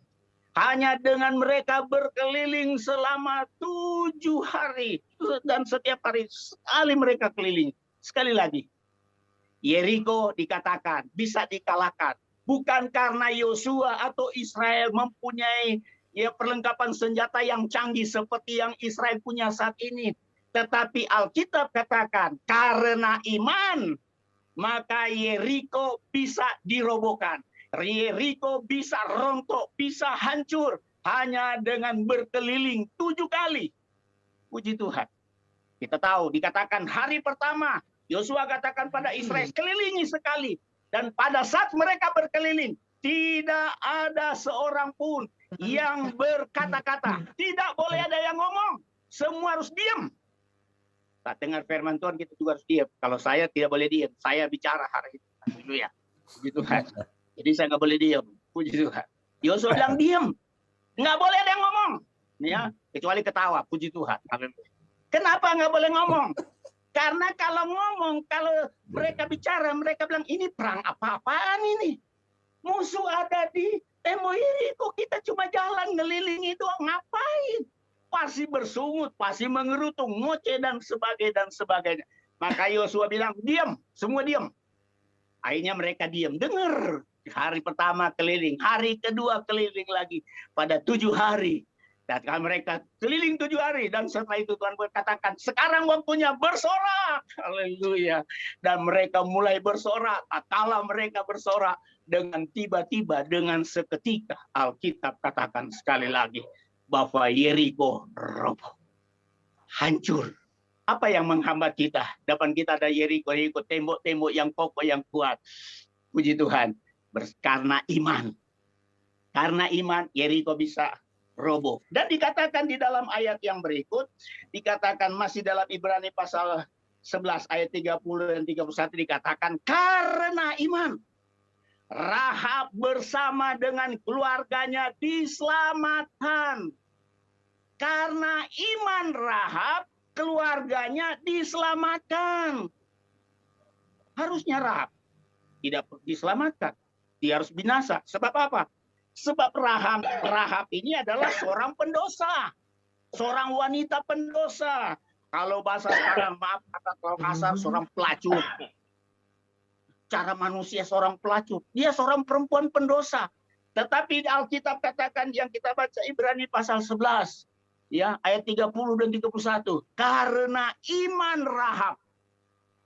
Hanya dengan mereka berkeliling selama 7 hari. Dan setiap hari sekali mereka keliling. Sekali lagi, Yeriko dikatakan bisa dikalahkan. Bukan karena Yosua atau Israel mempunyai perlengkapan senjata yang canggih seperti yang Israel punya saat ini. Tetapi Alkitab katakan, karena iman, maka Yeriko bisa dirobohkan. Yeriko bisa rontok, bisa hancur. Hanya dengan berkeliling 7 kali. Puji Tuhan. Kita tahu, dikatakan hari pertama, Yosua katakan pada Israel, kelilingi sekali. Dan pada saat mereka berkeliling, tidak ada seorang pun yang berkata-kata. Tidak boleh ada yang ngomong. Semua harus diam. Saat dengar firman Tuhan kita juga harus diam. Kalau saya tidak boleh diam, saya bicara hari itu. Haleluya. Puji Tuhan. Jadi saya nggak boleh diam. Puji Tuhan. Yosua bilang diam. Nggak boleh ada yang ngomong. Ya, kecuali ketawa. Puji Tuhan. Haleluya. Kenapa nggak boleh ngomong? Karena kalau ngomong, kalau mereka bicara, mereka bilang ini perang apa-apaan ini. Musuh ada di tembok ini, kok kita cuma jalan ngelilingi doang, ngapain? Pasti bersungut, pasti mengerutu, ngoceh dan sebagainya. Maka Yosua bilang, diam, semua diam. Akhirnya mereka diam, dengar. Hari pertama keliling, hari kedua keliling lagi. Pada 7 hari. Dan mereka keliling 7 hari. Dan setelah itu Tuhan berkatakan, sekarang waktunya bersorak. Haleluya. Dan mereka mulai bersorak. Kala mereka bersorak, dengan tiba-tiba, dengan seketika, Alkitab katakan sekali lagi, bahwa Yeriko roboh. Hancur. Apa yang menghambat kita? Depan kita ada Yeriko, tembok-tembok yang kokoh, yang kuat. Puji Tuhan. Karena iman. Karena iman, Yeriko bisa roboh. Dan dikatakan di dalam ayat yang berikut, dikatakan masih dalam Ibrani pasal 11 ayat 30 dan 31 dikatakan, karena iman, Rahab bersama dengan keluarganya diselamatkan. Karena iman Rahab, keluarganya diselamatkan. Harusnya Rahab tidak diselamatkan. Dia harus binasa. Sebab apa? Sebab Rahab ini adalah seorang pendosa. Seorang wanita pendosa. Kalau bahasa sekarang, maaf kata kalau kasar, seorang pelacur. Cara manusia seorang pelacur. Dia seorang perempuan pendosa. Tetapi Alkitab katakan yang kita baca Ibrani pasal 11. Ya, ayat 30 dan 31. Karena iman Rahab.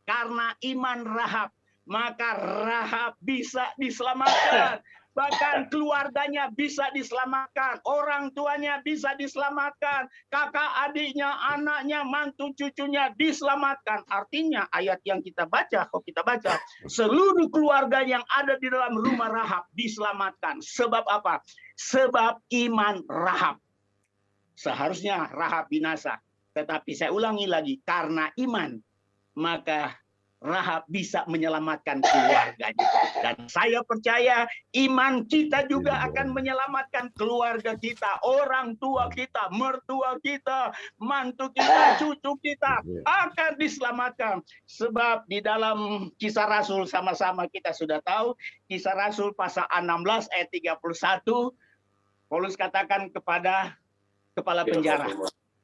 Karena iman Rahab. Maka Rahab bisa diselamatkan. bahkan keluarganya bisa diselamatkan, orang tuanya bisa diselamatkan, kakak adiknya, anaknya, mantu cucunya diselamatkan. Artinya ayat yang kita baca, seluruh keluarga yang ada di dalam rumah Rahab diselamatkan. Sebab apa? Sebab iman Rahab. Seharusnya Rahab binasa, tetapi saya ulangi lagi, karena iman maka Rahab bisa menyelamatkan keluarganya. Dan saya percaya iman kita juga akan menyelamatkan keluarga kita, orang tua kita, mertua kita, mantu kita, cucu kita akan diselamatkan. Sebab di dalam Kisah Rasul sama-sama kita sudah tahu, Kisah Rasul pasal 16 ayat 31, Paulus katakan kepada kepala penjara.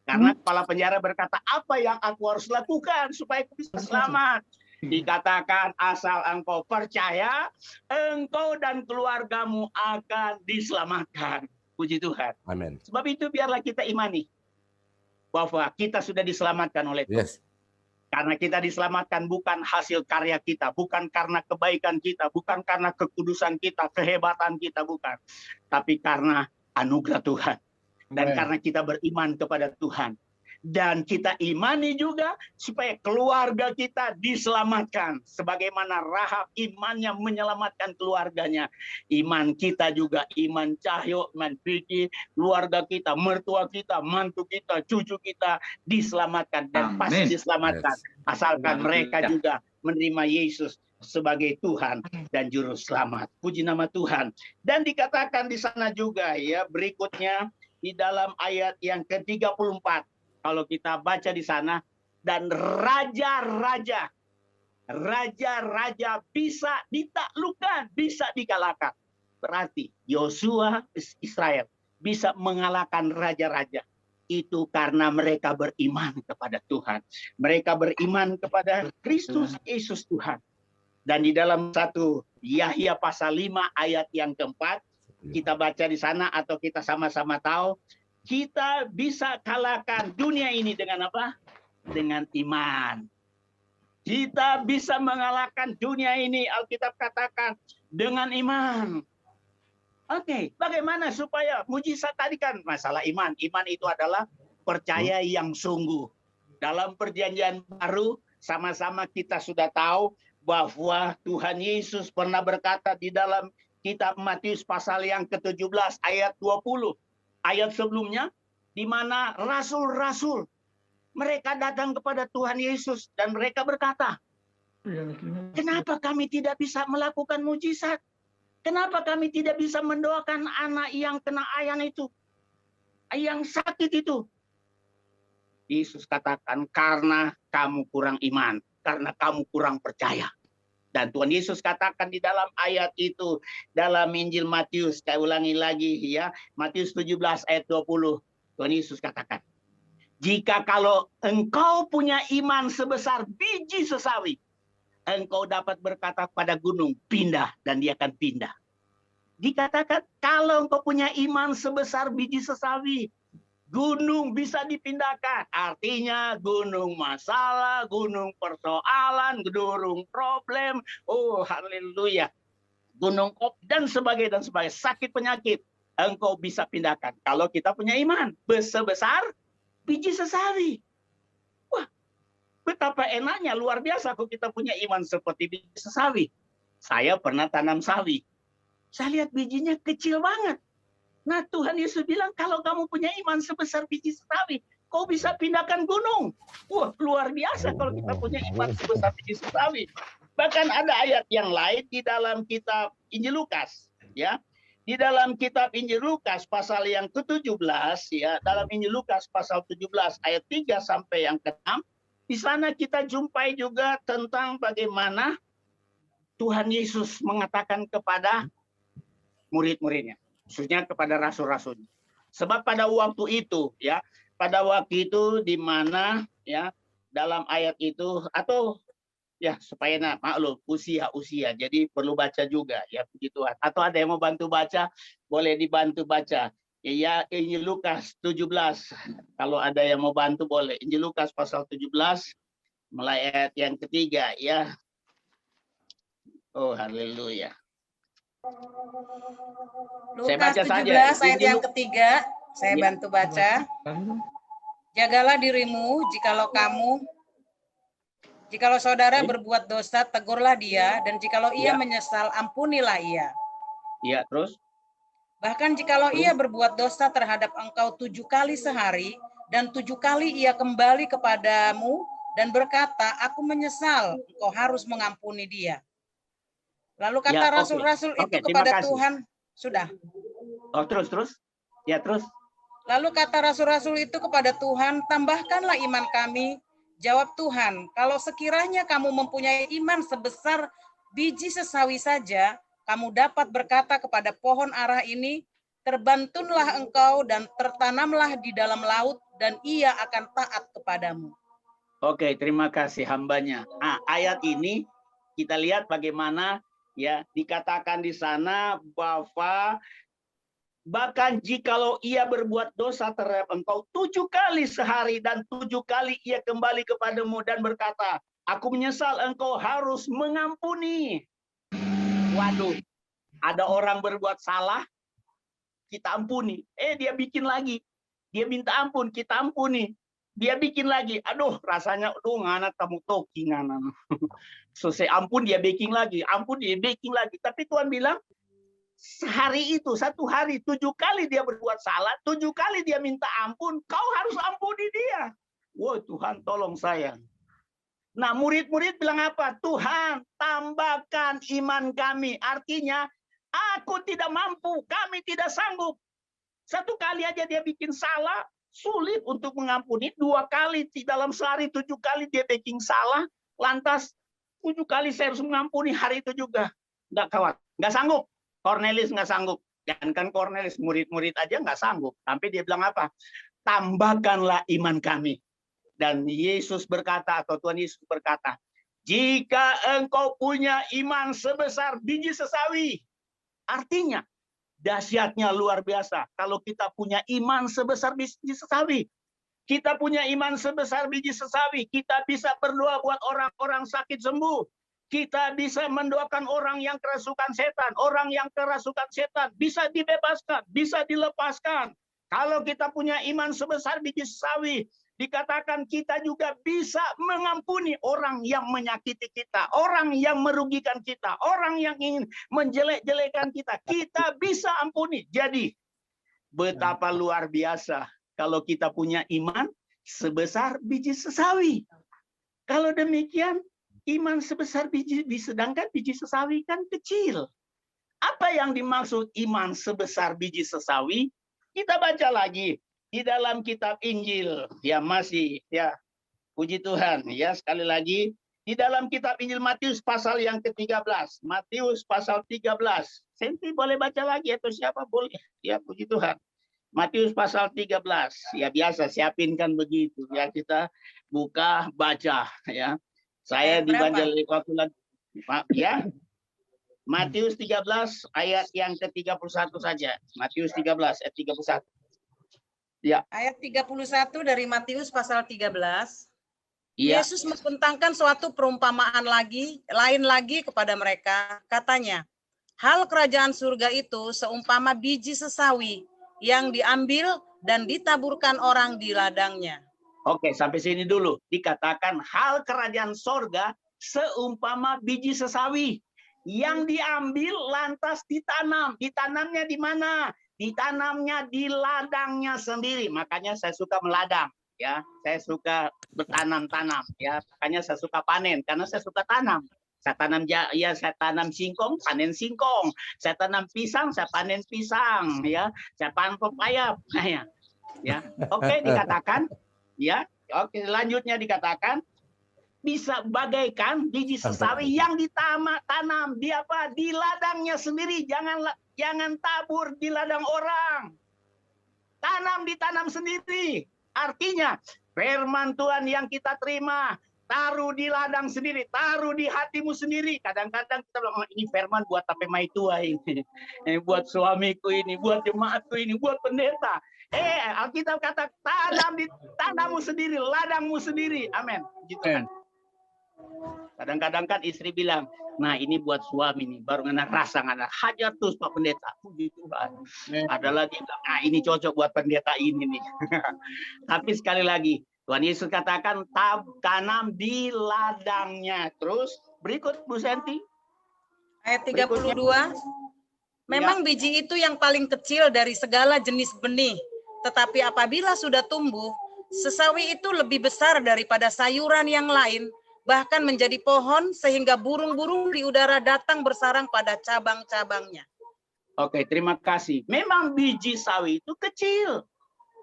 Karena kepala penjara berkata, apa yang aku harus lakukan supaya aku bisa selamat? Dikatakan, asal engkau percaya, engkau dan keluargamu akan diselamatkan. Puji Tuhan. Amin. Sebab itu biarlah kita imani bahwa kita sudah diselamatkan oleh Tuhan. Yes. Karena kita diselamatkan bukan hasil karya kita, bukan karena kebaikan kita, bukan karena kekudusan kita, kehebatan kita, bukan. Tapi karena anugerah Tuhan. Dan karena kita beriman kepada Tuhan. Dan kita imani juga supaya keluarga kita diselamatkan. Sebagaimana Rahab imannya menyelamatkan keluarganya. Iman kita juga, iman Cahyo, iman Vicky, keluarga kita, mertua kita, mantu kita, cucu kita diselamatkan. Dan pasti diselamatkan. Asalkan mereka juga menerima Yesus sebagai Tuhan dan Juru Selamat. Puji nama Tuhan. Dan dikatakan di sana juga ya, berikutnya di dalam ayat yang ke-34. Kalau kita baca di sana, dan raja-raja bisa ditaklukkan, bisa dikalahkan. Berarti Yosua Israel bisa mengalahkan raja-raja. Itu karena mereka beriman kepada Tuhan. Mereka beriman kepada Kristus Yesus Tuhan. Dan di dalam 1 Yahya pasal 5 ayat yang keempat, kita baca di sana atau kita sama-sama tahu, kita bisa kalahkan dunia ini dengan apa? Dengan iman. Kita bisa mengalahkan dunia ini, Alkitab katakan, dengan iman. Oke, bagaimana supaya mujizat tadi kan masalah iman. Iman itu adalah percaya yang sungguh. Dalam perjanjian baru, sama-sama kita sudah tahu bahwa Tuhan Yesus pernah berkata di dalam kitab Matius pasal yang ke-17 ayat 20. Ayat sebelumnya, di mana rasul-rasul mereka datang kepada Tuhan Yesus dan mereka berkata, kenapa kami tidak bisa melakukan mujizat? Kenapa kami tidak bisa mendoakan anak yang kena ayan itu? Yang sakit itu? Yesus katakan, karena kamu kurang iman, karena kamu kurang percaya. Dan Tuhan Yesus katakan di dalam ayat itu, dalam Injil Matius, saya ulangi lagi ya, Matius 17 ayat 20, Tuhan Yesus katakan, jika kalau engkau punya iman sebesar biji sesawi, engkau dapat berkata pada gunung, pindah, dan dia akan pindah. Dikatakan, kalau engkau punya iman sebesar biji sesawi, gunung bisa dipindahkan. Artinya gunung masalah, gunung persoalan, gunung problem. Oh, haleluya. Gunung dan sebagainya, sakit penyakit. Engkau bisa pindahkan. Kalau kita punya iman sebesar biji sesawi. Wah, betapa enaknya, luar biasa kalau kita punya iman seperti biji sesawi. Saya pernah tanam sawi. Saya lihat bijinya kecil banget. Nah, Tuhan Yesus bilang, kalau kamu punya iman sebesar biji sesawi, kau bisa pindahkan gunung. Wah, luar biasa kalau kita punya iman sebesar biji sesawi. Bahkan ada ayat yang lain di dalam kitab Injil Lukas, ya. Di dalam kitab Injil Lukas pasal yang ke-17, ya, dalam Injil Lukas pasal 17 ayat 3 sampai yang ke-6, di sana kita jumpai juga tentang bagaimana Tuhan Yesus mengatakan kepada murid-muridnya, khususnya kepada rasul-rasulnya. Sebab pada waktu itu, ya, pada waktu itu di mana, ya, dalam ayat itu, atau ya supaya maklum usia, jadi perlu baca juga, ya, puji Tuhan. Atau ada yang mau bantu baca, boleh dibantu baca. Ya, Injil Lukas 17. Kalau ada yang mau bantu boleh. Injil Lukas pasal 17, mulai ayat yang ketiga, ya. Oh, haleluya. Saya Lukas baca saja. 17 ayat yang ketiga, saya bantu baca. Jagalah dirimu jikalau saudara berbuat dosa, tegurlah dia, dan jikalau ia menyesal, ampunilah ia. Iya, terus? Bahkan jikalau ia berbuat dosa terhadap engkau 7 kali sehari, dan 7 kali ia kembali kepadamu dan berkata, aku menyesal, engkau harus mengampuni dia. Lalu kata rasul-rasul itu kepada Tuhan, sudah. Oh, terus? Ya, terus. Lalu kata rasul-rasul itu kepada Tuhan, tambahkanlah iman kami. Jawab Tuhan, kalau sekiranya kamu mempunyai iman sebesar biji sesawi saja, kamu dapat berkata kepada pohon ara ini, terbantunlah engkau dan tertanamlah di dalam laut, dan ia akan taat kepadamu. Oke, terima kasih hambanya. Ayat ini kita lihat bagaimana ya dikatakan di sana bahwa bahkan jikalau ia berbuat dosa terhadap engkau 7 kali sehari dan 7 kali ia kembali kepadamu dan berkata, aku menyesal, engkau harus mengampuni. Waduh, ada orang berbuat salah, kita ampuni. Dia bikin lagi. Dia minta ampun, kita ampuni. Dia bikin lagi. Aduh, rasanya ngana tamu toki ngana. Selesai ampun dia baking lagi, ampun dia baking lagi. Tapi Tuhan bilang, sehari itu, 1 hari, 7 kali dia berbuat salah, 7 kali dia minta ampun, kau harus ampuni dia. Wah, Tuhan tolong saya. Nah, murid-murid bilang apa? Tuhan, tambahkan iman kami. Artinya, aku tidak mampu, kami tidak sanggup. 1 kali aja dia bikin salah, sulit untuk mengampuni. 2 kali dalam sehari, 7 kali dia baking salah, lantas 7 kali saya harus mengampuni hari itu juga. Enggak kawat, enggak sanggup. Cornelius nggak sanggup. Jangankan Cornelius, murid-murid aja nggak sanggup. Tapi dia bilang apa? Tambahkanlah iman kami. Dan Yesus berkata, atau Tuhan Yesus berkata, jika engkau punya iman sebesar biji sesawi, artinya dahsyatnya luar biasa. Kalau kita punya iman sebesar biji sesawi, kita punya iman sebesar biji sesawi, kita bisa berdoa buat orang-orang sakit sembuh. Kita bisa mendoakan orang yang kerasukan setan. Orang yang kerasukan setan bisa dibebaskan, bisa dilepaskan. Kalau kita punya iman sebesar biji sesawi, dikatakan kita juga bisa mengampuni orang yang menyakiti kita, orang yang merugikan kita, orang yang ingin menjelek-jelekan kita. Kita bisa ampuni. Jadi, betapa luar biasa kalau kita punya iman sebesar biji sesawi. Kalau demikian, iman sebesar biji, sedangkan biji sesawi kan kecil. Apa yang dimaksud iman sebesar biji sesawi? Kita baca lagi di dalam kitab Injil. Ya masih, ya puji Tuhan. Ya sekali lagi, di dalam kitab Injil Matius pasal yang ke-13. Matius pasal 13. Senti boleh baca lagi atau siapa boleh. Ya puji Tuhan. Matius pasal 13. Ya biasa siapin kan begitu. Ya kita buka, baca. Ya. Saya dibaca waktu ya. Matius 13 ayat yang ke-31 saja. Matius 13 ayat 31. Ya. Ayat 31 dari Matius pasal 13. Ya. Yesus membentangkan suatu perumpamaan lain lagi kepada mereka. Katanya, hal kerajaan surga itu seumpama biji sesawi yang diambil dan ditaburkan orang di ladangnya. Oke, sampai sini dulu. Dikatakan hal kerajaan sorga seumpama biji sesawi yang diambil lantas ditanam. Ditanamnya di mana? Ditanamnya di ladangnya sendiri. Makanya saya suka meladang. Ya, saya suka bertanam-tanam. Ya, makanya saya suka panen karena saya suka tanam. Saya tanam singkong, panen singkong. Saya tanam pisang, saya panen pisang. Ya, saya panen pepaya. Ya, oke dikatakan. Ya, oke. Selanjutnya dikatakan bisa bagaikan biji sesawi yang ditanam di apa? Di ladangnya sendiri. Jangan tabur di ladang orang. Ditanam sendiri. Artinya firman Tuhan yang kita terima taruh di ladang sendiri, taruh di hatimu sendiri. Kadang-kadang kita bilang ini firman buat apa mai tua ini, buat suamiku ini, buat jemaatku ini, buat pendeta. Alkitab kata tanam di tanammu sendiri, ladangmu sendiri. Amin. Gitu kan. Kadang-kadang kan istri bilang, nah ini buat suami nih, baru ngena rasa ngena hajar terus Pak Pendeta. Puji Tuhan. Ada lagi, nah ini cocok buat pendeta ini nih. Tapi sekali lagi, Tuhan Yesus katakan tanam di ladangnya. Terus berikut Bu Senti. Ayat 32. Memang biji itu yang paling kecil dari segala jenis benih. Tetapi apabila sudah tumbuh, sesawi itu lebih besar daripada sayuran yang lain, bahkan menjadi pohon sehingga burung-burung di udara datang bersarang pada cabang-cabangnya. Oke, terima kasih. Memang biji sawi itu kecil.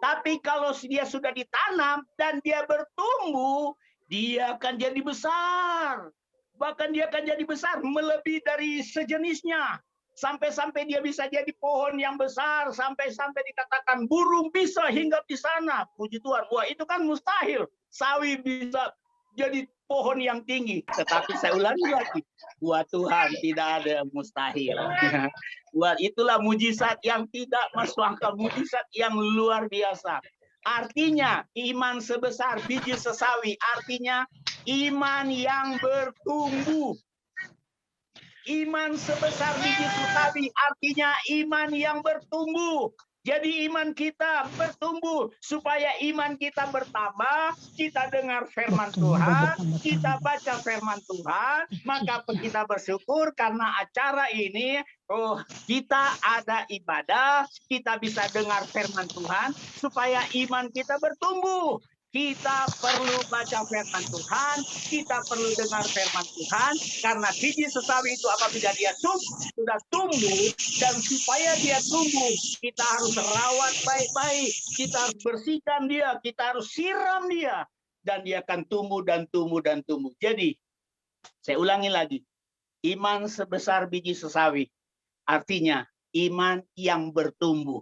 Tapi kalau dia sudah ditanam dan dia bertumbuh, dia akan jadi besar. Bahkan dia akan jadi besar melebihi dari sejenisnya. Sampai-sampai dia bisa jadi pohon yang besar. Sampai-sampai dikatakan burung bisa hinggap di sana. Puji Tuhan. Wah, itu kan mustahil. Sawi bisa jadi pohon yang tinggi. Tetapi saya ulangi lagi. Buat Tuhan tidak ada yang mustahil. Buat itulah mujizat yang tidak masuk akal. Mujizat yang luar biasa. Artinya iman sebesar biji sesawi. Artinya iman yang bertumbuh. Iman sebesar biji sesawi artinya iman yang bertumbuh. Jadi iman kita bertumbuh supaya iman kita bertambah, kita dengar firman Tuhan, kita baca firman Tuhan, maka kita bersyukur karena acara ini kita ada ibadah, kita bisa dengar firman Tuhan supaya iman kita bertumbuh. Kita perlu baca firman Tuhan, kita perlu dengar firman Tuhan, karena biji sesawi itu apabila dia sudah tumbuh, dan supaya dia tumbuh, kita harus rawat baik-baik, kita harus bersihkan dia, kita harus siram dia, dan dia akan tumbuh dan tumbuh dan tumbuh. Jadi, saya ulangi lagi, iman sebesar biji sesawi, artinya iman yang bertumbuh.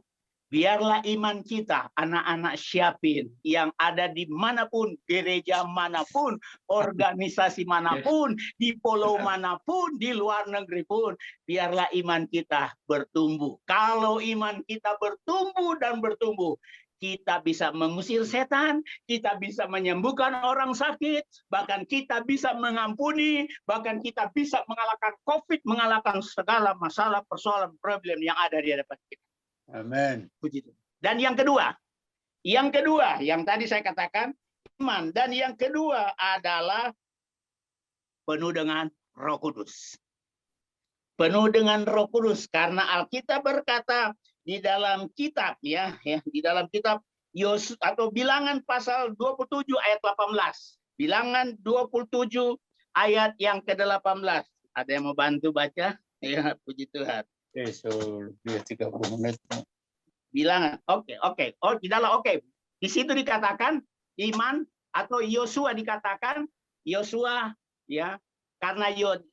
Biarlah iman kita, anak-anak Syapin yang ada di manapun, gereja manapun, organisasi manapun, di pulau manapun, di luar negeri pun, biarlah iman kita bertumbuh. Kalau iman kita bertumbuh dan bertumbuh, kita bisa mengusir setan, kita bisa menyembuhkan orang sakit, bahkan kita bisa mengampuni, bahkan kita bisa mengalahkan COVID, mengalahkan segala masalah, persoalan, problem yang ada di hadapan kita. Amin. Puji Tuhan. Dan yang kedua yang tadi saya katakan iman, dan yang kedua adalah penuh dengan Roh Kudus. Penuh dengan Roh Kudus karena Alkitab berkata di dalam kitab di dalam kitab Yosua atau Bilangan pasal 27 ayat 18. Bilangan 27 ayat yang ke-18. Ada yang mau bantu baca? Ya, puji Tuhan. Dia 30 menit. Bilangan, oke. Oh, tidaklah oke. Di situ dikatakan iman atau Yosua dikatakan Yosua karena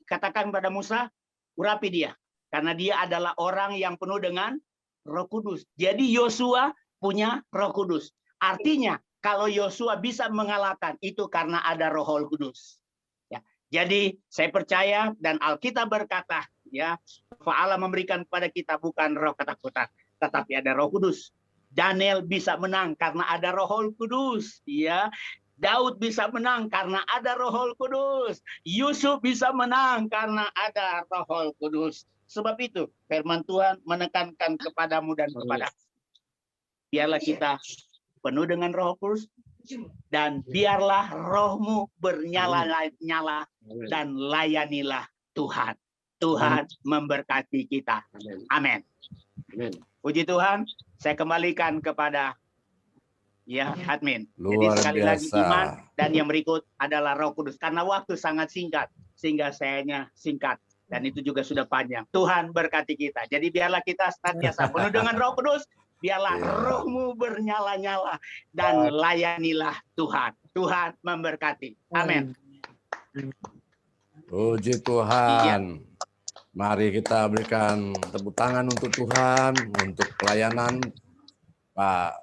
katakan pada Musa, urapi dia karena dia adalah orang yang penuh dengan Roh Kudus. Jadi Yosua punya Roh Kudus. Artinya kalau Yosua bisa mengalahkan itu karena ada Roh Kudus. Ya. Jadi saya percaya dan Alkitab berkata Allah memberikan kepada kita bukan roh ketakutan, tetapi ada Roh Kudus. Daniel bisa menang karena ada Roh Kudus, Daud bisa menang karena ada Roh Kudus. Yusuf bisa menang karena ada Roh Kudus. Sebab itu firman Tuhan menekankan kepadamu dan kepadaku. Biarlah kita penuh dengan Roh Kudus dan biarlah rohmu bernyala-nyala dan layanilah Tuhan. Tuhan memberkati kita. Amin. Puji Tuhan, saya kembalikan kepada admin. Jadi sekali lagi iman dan yang berikut adalah Roh Kudus. Karena waktu sangat singkat, sehingga sayanya singkat. Dan itu juga sudah panjang. Tuhan berkati kita. Jadi biarlah kita senantiasa penuh dengan Roh Kudus. Biarlah rohmu bernyala-nyala dan layanilah Tuhan. Tuhan memberkati. Amin. Puji Tuhan. Mari kita berikan tepuk tangan untuk Tuhan, untuk pelayanan Pak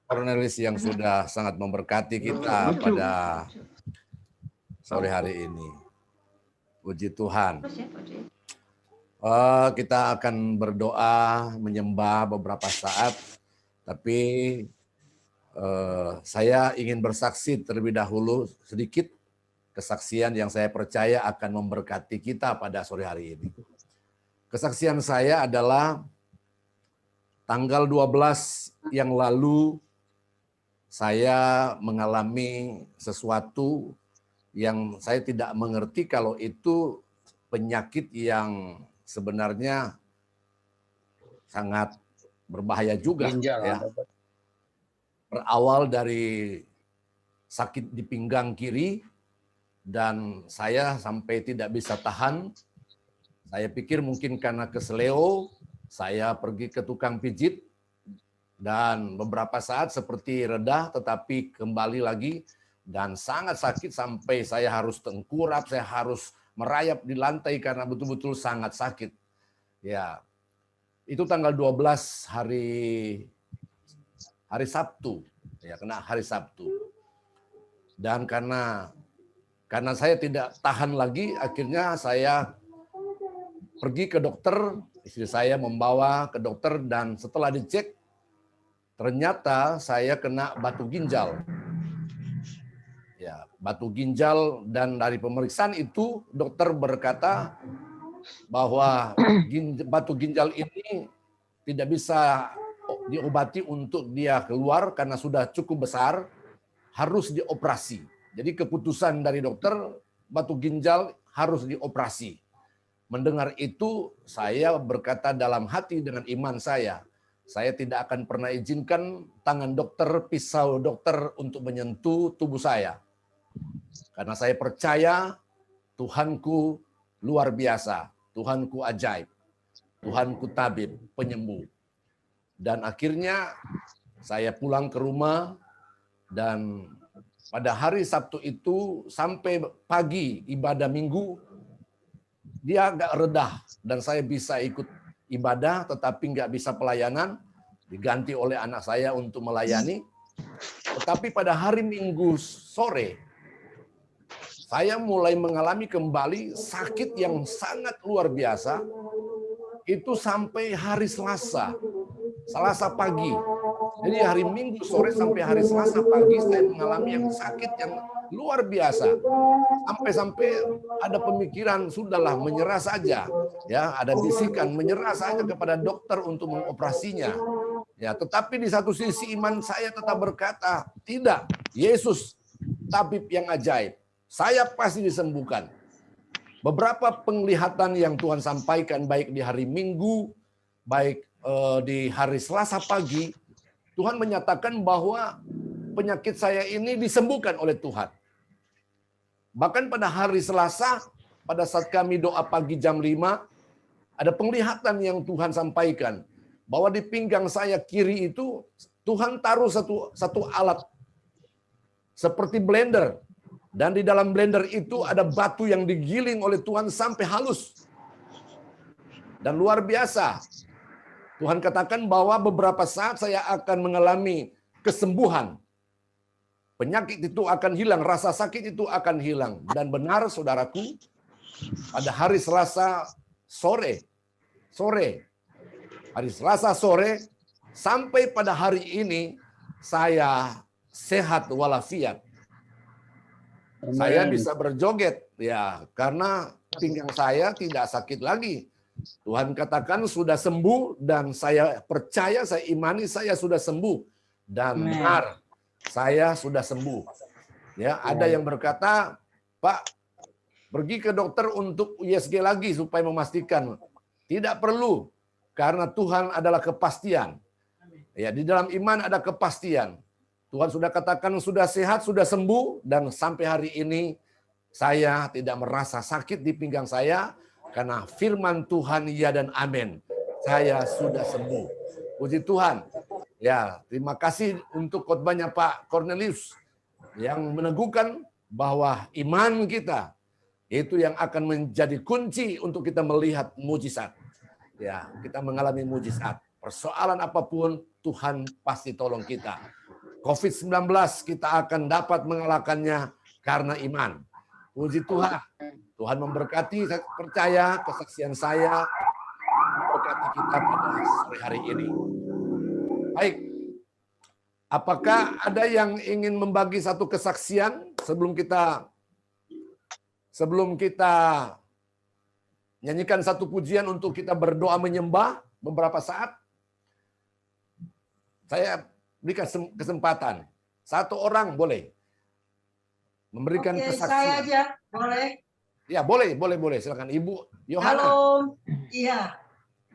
Cornelis yang sudah sangat memberkati kita pada sore hari ini. Puji Tuhan. Kita akan berdoa, menyembah beberapa saat, tapi Saya ingin bersaksi terlebih dahulu sedikit kesaksian yang saya percaya akan memberkati kita pada sore hari ini. Kesaksian saya adalah tanggal 12 yang lalu saya mengalami sesuatu yang saya tidak mengerti kalau itu penyakit yang sebenarnya sangat berbahaya juga. Ya. Berawal dari sakit di pinggang kiri dan saya sampai tidak bisa tahan. Saya pikir mungkin karena keseleo, saya pergi ke tukang pijit dan beberapa saat seperti reda tetapi kembali lagi dan sangat sakit sampai saya harus tengkurap, saya harus merayap di lantai karena betul-betul sangat sakit. Ya. Itu tanggal 12 hari Sabtu. Ya, kena hari Sabtu. Dan karena saya tidak tahan lagi, akhirnya saya pergi ke dokter, istri saya membawa ke dokter dan setelah dicek, ternyata saya kena batu ginjal. Ya, batu ginjal dan dari pemeriksaan itu dokter berkata bahwa batu ginjal ini tidak bisa diobati untuk dia keluar karena sudah cukup besar, harus dioperasi. Jadi keputusan dari dokter, batu ginjal harus dioperasi. Mendengar itu, saya berkata dalam hati dengan iman saya tidak akan pernah izinkan tangan dokter, pisau dokter untuk menyentuh tubuh saya. Karena saya percaya Tuhanku luar biasa, Tuhanku ajaib, Tuhanku tabib, penyembuh. Dan akhirnya saya pulang ke rumah dan pada hari Sabtu itu sampai pagi ibadah minggu, dia agak redah dan saya bisa ikut ibadah tetapi nggak bisa pelayanan, diganti oleh anak saya untuk melayani. Tetapi pada hari Minggu sore, saya mulai mengalami kembali sakit yang sangat luar biasa, itu sampai hari Selasa pagi. Jadi hari Minggu sore sampai hari Selasa pagi saya mengalami yang sakit yang luar biasa. Sampai-sampai ada pemikiran sudahlah menyerah saja. Ya, ada bisikan menyerah saja kepada dokter untuk mengoperasinya. Ya, tetapi di satu sisi iman saya tetap berkata, tidak, Yesus tabib yang ajaib. Saya pasti disembuhkan. Beberapa penglihatan yang Tuhan sampaikan baik di hari Minggu, baik di hari Selasa pagi, Tuhan menyatakan bahwa penyakit saya ini disembuhkan oleh Tuhan. Bahkan pada hari Selasa, pada saat kami doa pagi jam 5, ada penglihatan yang Tuhan sampaikan. Bahwa di pinggang saya kiri itu, Tuhan taruh satu alat. Seperti blender. Dan di dalam blender itu ada batu yang digiling oleh Tuhan sampai halus. Dan luar biasa. Tuhan katakan bahwa beberapa saat saya akan mengalami kesembuhan. Penyakit itu akan hilang, rasa sakit itu akan hilang. Dan benar saudaraku, pada hari Selasa sore, hari Selasa sore, sampai pada hari ini, saya sehat walafiat. Saya bisa berjoget, ya, karena pinggang saya tidak sakit lagi. Tuhan katakan sudah sembuh dan saya percaya, saya imani saya sudah sembuh. Dan benar, saya sudah sembuh. Ya, ada yang berkata, Pak, pergi ke dokter untuk USG lagi supaya memastikan. Tidak perlu, karena Tuhan adalah kepastian. Ya, di dalam iman ada kepastian. Tuhan sudah katakan sudah sehat, sudah sembuh, dan sampai hari ini saya tidak merasa sakit di pinggang saya, karena firman Tuhan ya dan amin. Saya sudah sembuh. Puji Tuhan. Ya, terima kasih untuk khotbahnya Pak Cornelius yang meneguhkan bahwa iman kita itu yang akan menjadi kunci untuk kita melihat mujizat. Ya, kita mengalami mujizat. Persoalan apapun Tuhan pasti tolong kita. COVID-19 kita akan dapat mengalahkannya karena iman. Puji Tuhan. Tuhan memberkati, saya percaya kesaksian saya memberkati kita pada sore hari ini. Baik, Apakah ada yang ingin membagi satu kesaksian sebelum kita nyanyikan satu pujian untuk kita berdoa menyembah beberapa saat? Saya berikan kesempatan. Satu orang boleh memberikan kesaksian. Saya aja, boleh? Ya, boleh. Silakan Ibu Yohana. Halo, iya.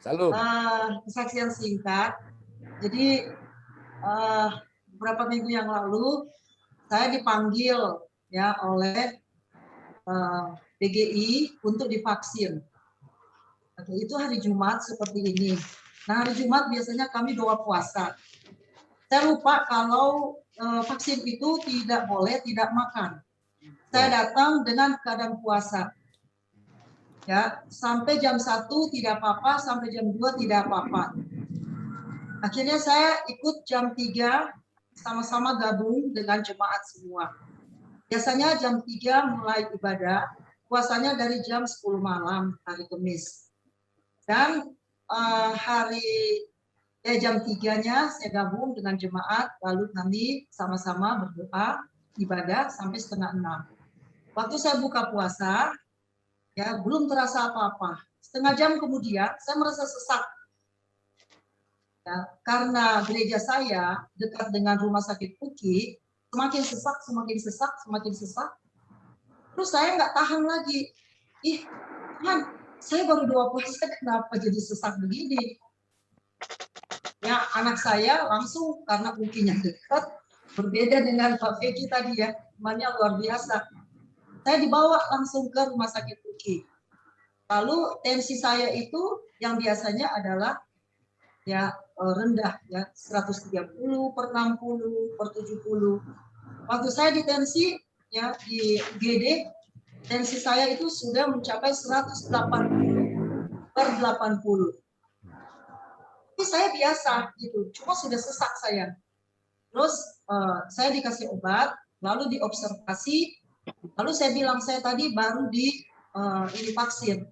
Salam. Kesaksian singkat. Jadi beberapa minggu yang lalu saya dipanggil ya oleh PGI untuk divaksin. Oke, itu hari Jumat seperti ini. Nah, hari Jumat biasanya kami doa puasa. Saya lupa kalau vaksin itu tidak boleh tidak makan. Saya datang dengan keadaan puasa. Ya, sampai jam 1 tidak apa-apa, sampai jam 2 tidak apa-apa. Akhirnya saya ikut jam 3 sama-sama gabung dengan jemaat semua. Biasanya jam 3 mulai ibadah, puasanya dari jam 10 malam hari Kamis. Dan jam 3-nya saya gabung dengan jemaat, lalu kami sama-sama berdoa, ibadah sampai setengah 6. Waktu saya buka puasa, ya belum terasa apa-apa. Setengah jam kemudian saya merasa sesak. Ya, karena gereja saya dekat dengan rumah sakit UKI, semakin sesak. Terus saya nggak tahan lagi. Ih, Tuhan, saya baru doa puasa, kenapa jadi sesak begini? Ya, anak saya langsung karena UKI-nya dekat, berbeda dengan Pak Feki tadi ya, imannya luar biasa. Saya dibawa langsung ke rumah sakit UKI. Lalu tensi saya itu yang biasanya adalah ya rendah ya 130/60/70. Waktu saya di tensi ya di GD, tensi saya itu sudah mencapai 180/80. Tapi saya biasa gitu, cuma sudah sesak saya. Terus saya dikasih obat, lalu diobservasi, lalu saya bilang saya tadi baru divaksin.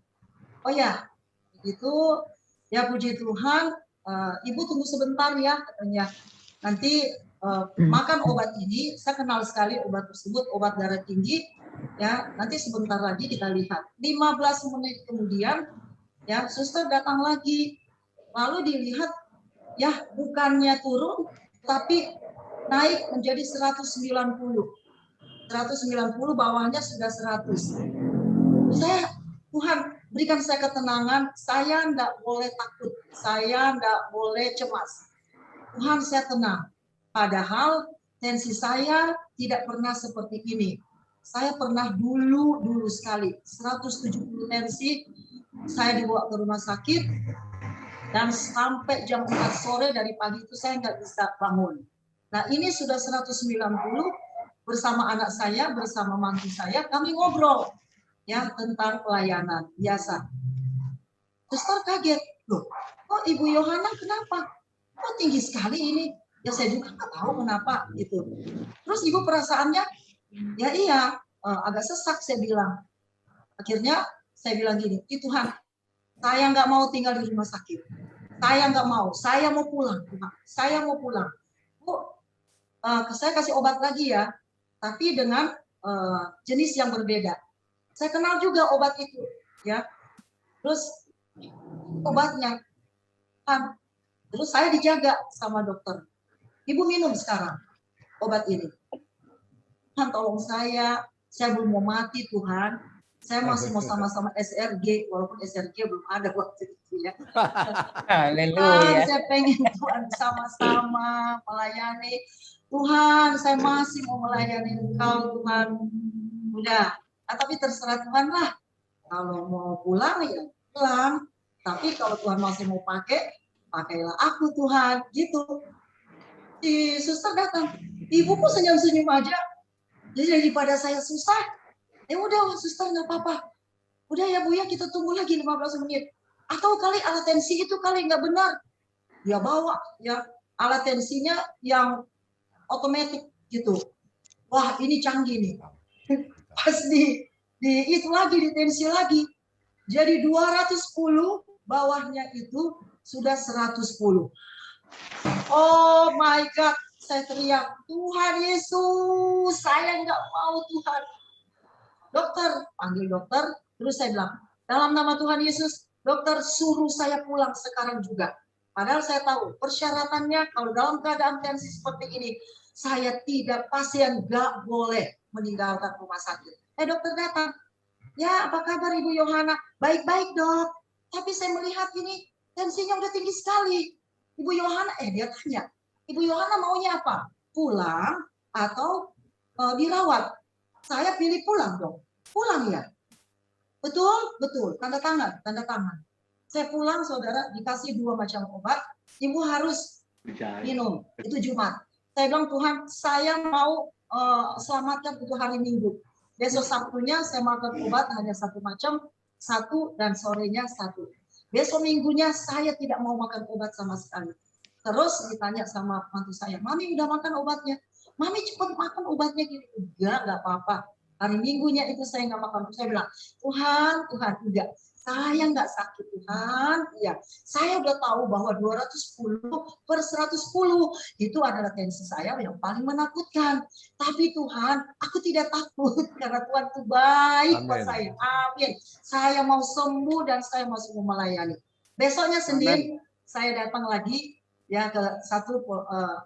Oh ya, itu ya puji Tuhan. Ibu tunggu sebentar ya katanya. Nanti makan obat ini, saya kenal sekali obat tersebut, obat darah tinggi. Ya, nanti sebentar lagi kita lihat. 15 menit kemudian, ya suster datang lagi. Lalu dilihat, ya bukannya turun, tapi naik menjadi 190. 190 bawahnya sudah 100. Saya, Tuhan berikan saya ketenangan, saya enggak boleh takut, saya enggak boleh cemas. Tuhan saya tenang. Padahal tensi saya tidak pernah seperti ini. Saya pernah dulu sekali, 170 tensi, saya dibawa ke rumah sakit, dan sampai jam 4 sore dari pagi itu saya nggak bisa bangun. Nah ini sudah 190, bersama anak saya, bersama mantu saya, kami ngobrol ya tentang pelayanan biasa. Suster kaget, loh, kok Ibu Yohana kenapa? Kok tinggi sekali ini? Ya saya juga nggak tahu kenapa gitu. Terus Ibu perasaannya, ya iya, agak sesak saya bilang. Akhirnya saya bilang gini, Tuhan, saya nggak mau tinggal di rumah sakit. Saya nggak mau, saya mau pulang. Saya mau pulang. Bu, saya kasih obat lagi ya, tapi dengan jenis yang berbeda. Saya kenal juga obat itu, ya. Terus obatnya, kan. Terus saya dijaga sama dokter. Ibu minum sekarang obat ini. Tuhan tolong saya belum mau mati Tuhan. Saya masih mau sama-sama SRG, walaupun SRG belum ada waktu itu ya. Haleluya. Saya pengen Tuhan sama-sama melayani. Tuhan, saya masih mau melayani Engkau Tuhan. Udah, tapi terserah Tuhan lah. Kalau mau pulang ya pulang. Tapi kalau Tuhan masih mau pakai, pakailah aku Tuhan. Gitu. Si suster datang. Ibuku senyum-senyum aja. Jadi daripada saya susah, ya udah suster nggak apa-apa. Udah ya Bu ya kita tunggu lagi 15 menit. Atau kali alat tensi itu kali nggak benar. Dia bawa ya alat tensinya yang otomatis gitu. Wah ini canggih nih. Pas di itu lagi di tensi lagi. Jadi 210 bawahnya itu sudah 110. Oh my God. saya teriak, Tuhan Yesus, saya nggak mau Tuhan. Dokter, panggil dokter, terus saya bilang, dalam nama Tuhan Yesus, dokter suruh saya pulang sekarang juga. Padahal saya tahu persyaratannya kalau dalam keadaan tensi seperti ini, saya tidak, pasien nggak boleh meninggalkan rumah sakit. Dokter datang, ya apa kabar Ibu Yohana? Baik-baik dok, tapi saya melihat ini tensinya udah tinggi sekali. Ibu Yohana, dia tanya, Ibu Yohana maunya apa? Pulang atau dirawat? Saya pilih pulang dong. Pulang ya? Betul, betul. Tanda tangan, tanda tangan. Saya pulang, saudara, dikasih 2 macam obat. Ibu harus minum. Itu Jumat. Saya bilang, Tuhan, saya mau selamatkan untuk hari Minggu. Besok Sabtunya saya makan obat hanya 1 macam, 1 dan sorenya 1. Besok Minggunya saya tidak mau makan obat sama sekali. Terus ditanya sama mantu saya, Mami udah makan obatnya? Mami cepat makan obatnya gini. Enggak apa-apa. Hari Minggunya itu saya nggak makan. Saya bilang, Tuhan, enggak. Saya nggak sakit Tuhan. Ya, saya udah tahu bahwa 210/110 itu adalah tensi saya yang paling menakutkan. Tapi Tuhan, aku tidak takut karena Tuhan itu baik buat saya. Amin. Saya mau sembuh dan saya mau sembuh melayani. Besoknya Senin saya datang lagi ya ke satu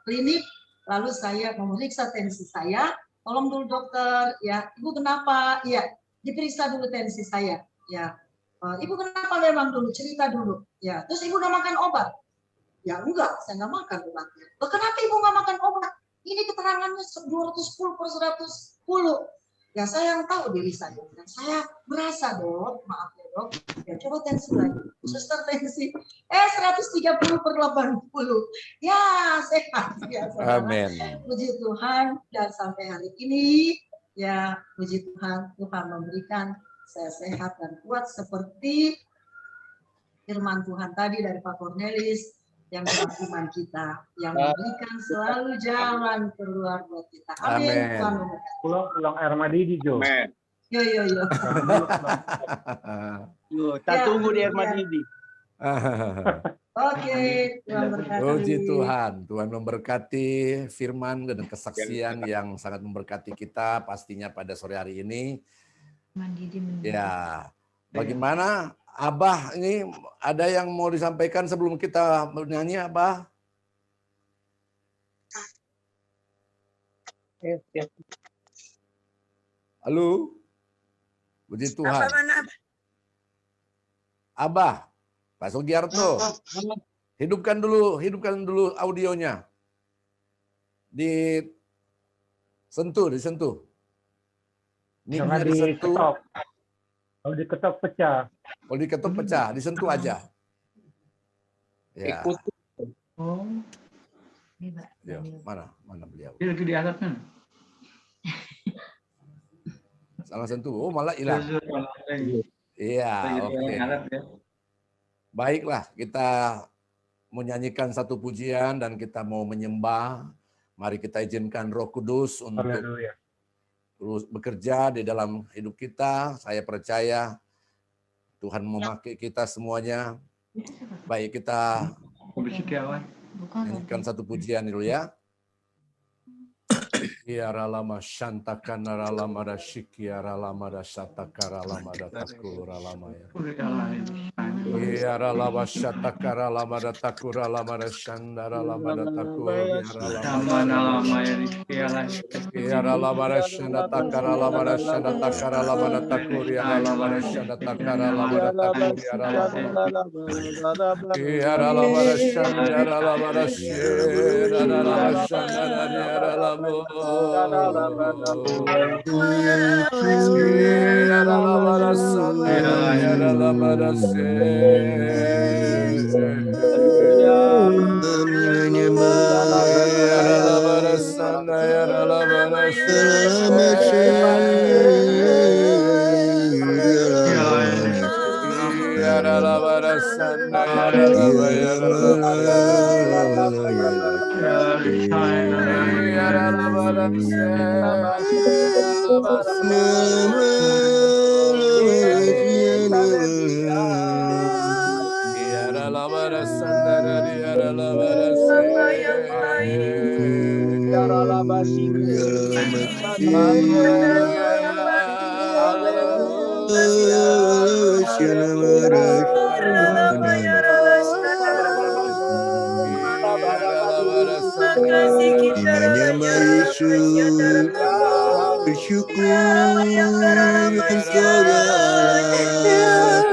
klinik, lalu saya memeriksa tensi saya. Tolong dulu dokter, ya Ibu kenapa? Ya diperiksa dulu tensi saya. Ya. Ibu kenapa memang dulu, cerita dulu. Ya, terus Ibu udah makan obat? Ya enggak, saya nggak makan obatnya. Loh, kenapa Ibu nggak makan obat? Ini keterangannya 210/110. Ya saya yang tahu diri saya. Dan saya merasa dok, maaf ya dok, ya coba tensi lagi. Suster tensi, 130/80. Ya sehat ya saudara. Amin. Puji Tuhan, dan sampai hari ini, ya puji Tuhan, Tuhan memberikan saya sehat dan kuat seperti firman Tuhan tadi dari Pak Cornelis yang dalam iman kita, yang memberikan selalu jalan keluar buat kita. Amin. Tuhan memberkati. Pulang air Madidi, Jo. Yo. Kita tunggu di air Madidi. Oke, Tuhan berkati. Puji Tuhan, Tuhan memberkati firman dan kesaksian yang sangat memberkati kita pastinya pada sore hari ini. Ya, bagaimana Abah ini ada yang mau disampaikan sebelum kita bernyanyi, Abah? Halo, puji Tuhan. Abah, Pak Sugiarto, hidupkan dulu audionya. Disentuh. Jangan diketok. Kalau diketok pecah. Kalau diketok pecah, disentuh aja. Ya. Oh. Ya, mana beliau? Dia lagi di atasnya. Salah sentuh. Oh, malah hilang. Iya, oke. Baiklah, kita menyanyikan satu pujian dan kita mau menyembah. Mari kita izinkan Roh Kudus untuk terus bekerja di dalam hidup kita. Saya percaya Tuhan memakai kita semuanya. Baik, kita nyanyikan satu pujian dulu ya. Kiara lama shantakana lama da shikiara lama da shatakara lama da takura lama ya. Kiara lama shatakara lama da takura lama da shandara lama da takura lama ya. Kiara lama da shantakara lama da shantakara lama da takura lama da shantakara lama da takura lama. Kiara lama da shandara lama da shira lama shandara lama. Menyembah Yesus, bersyukur Engkau ya Allah,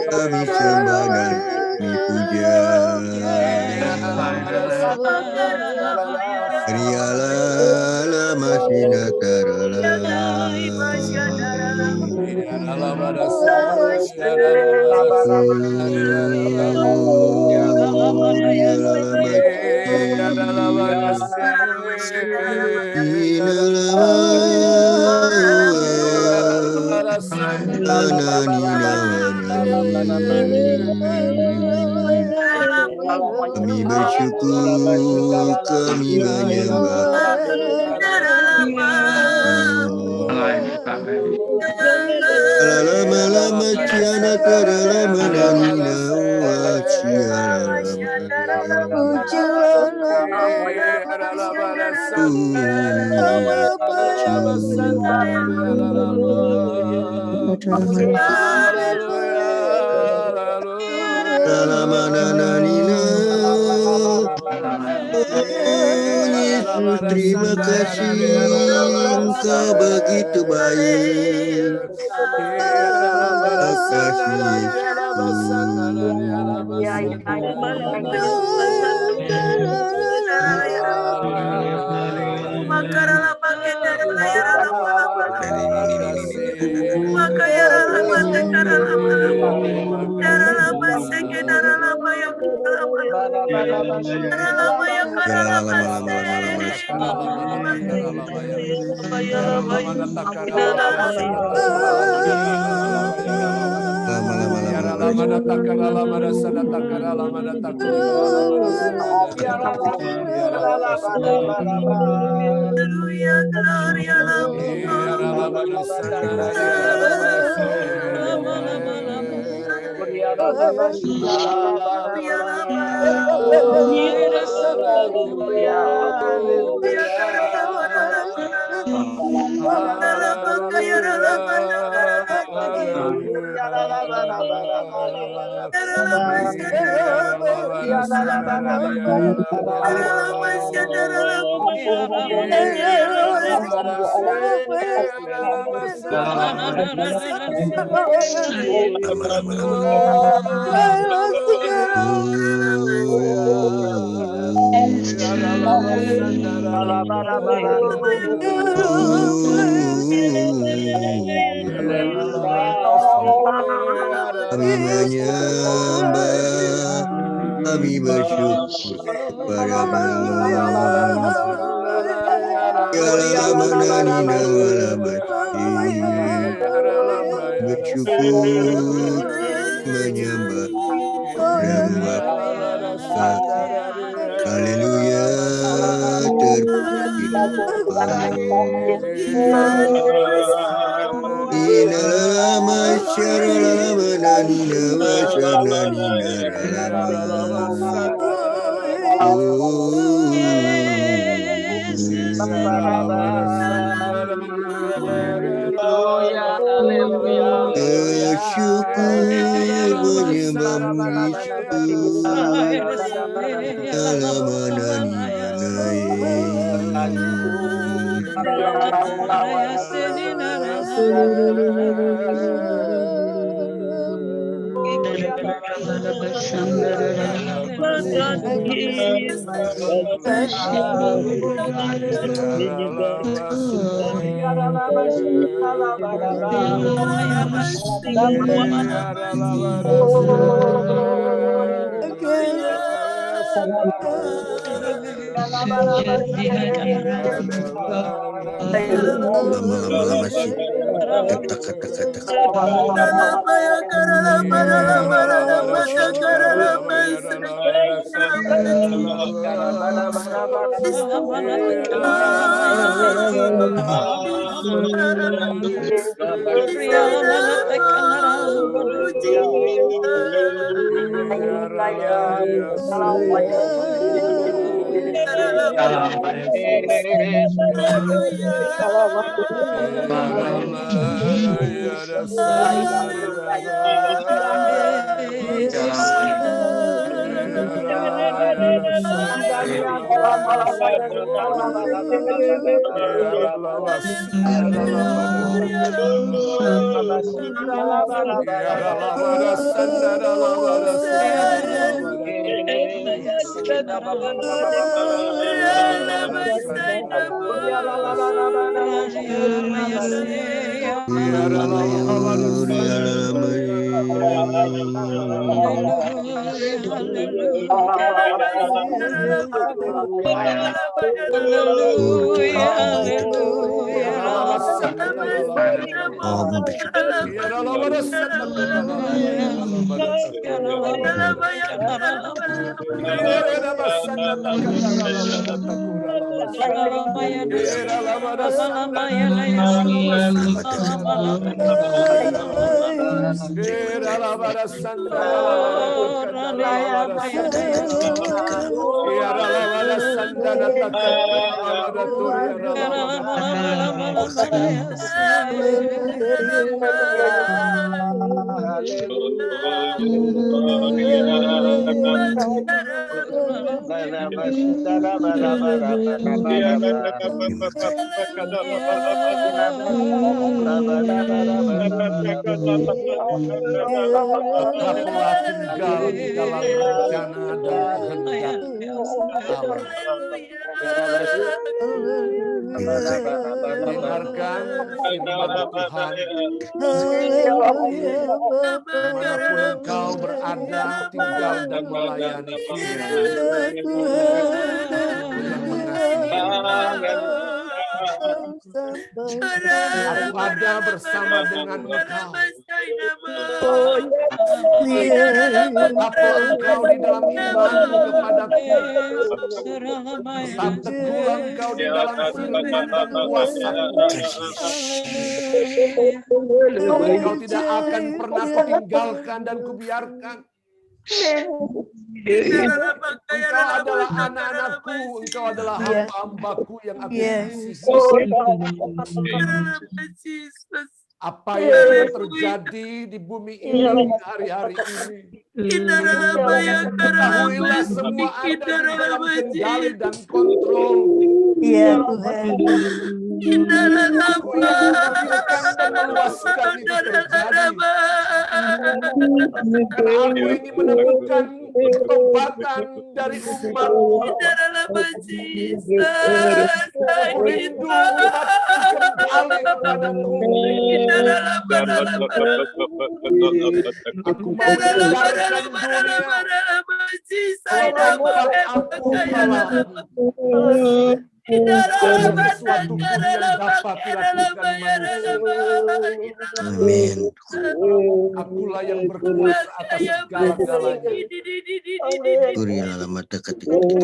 kami sembah dan kami puja. Riala lama sinatarala. Kami bersyukur, kami menyembah. Lama-lama ciana terlama nanina Yesus, terima kasih, Engkau begitu baik. Terima kasih kami menyembah, kami bersyukur padamu. Bersyukur menyembah haleluya terpuji inalama syaralama nanina wasananina syukur menyembahmu Yesus lama-lama sih kata-kata Tetaplah tinggal di dalam rencana dan kehendak Allah. Dengarkan firman Tuhan. Dimanapun engkau berada, tinggal dan melayani firman yang mengasihi. Aku ada bersama dengan engkau. Apa engkau di dalam imanmu kepadaku, tetap teguhlah engkau di dalam firman dan kuasa-Ku. Engkau tidak akan pernah kutinggalkan dan kubiarkan. Engkau adalah anak-anakku, engkau adalah hamba-hambaku yang aku kasihi. Apa yang sudah terjadi di bumi ini hari-hari ini, ketahuilah semua ada di dalam kendali dan kontrol. Iya Tuhan. Aku yang mengizinkan dan meluaskan itu terjadi. Karena aku ini menemukan ketobatan dari umat-Mu. Rindu kembali kepadamu. Aku mau meninggalkan dunia. Sesuatu pun yang dapat dilakukan manusia. Amin. Akulah yang berkuasa atas segala-galanya.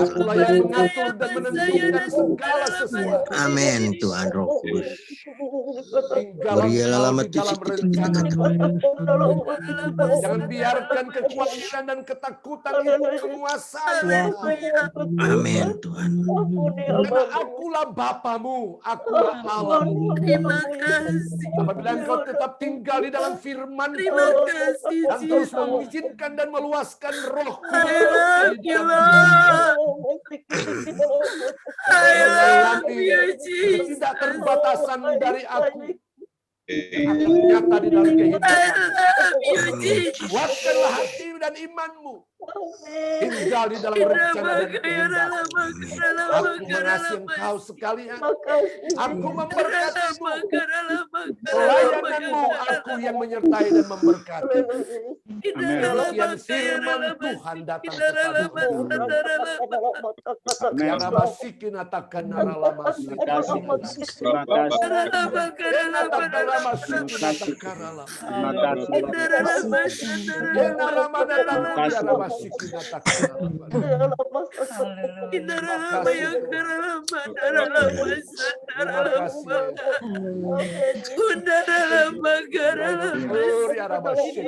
Akulah yang mengatur dan menentukan segala sesuatu. Amin Tuhan Roh Kudus. Tinggallah di dalam rencana. Jangan biarkan kekhawatiran dan ketakutan itu menguasai. Amin Tuhan. Karena akulah Bapamu, akulah Allah. Terima kasih. Apabila engkau tetap tinggal di dalam firman dan terus mengizinkan dan meluaskan Roh-Ku, tidak terbatasan dari aku akan nyata di dalam kehidupan. Kuatkanlah hati dan imanmu. Tinggal di dalam rencana dan kehendak. Aku mengasihi engkau sekalian. Aku memberkatimu. Pelayananmu aku yang menyertai dan memberkati. Demikian firman Tuhan datang kepadaku. Karena basikin atakan naralamasi. Terima Terima kasih.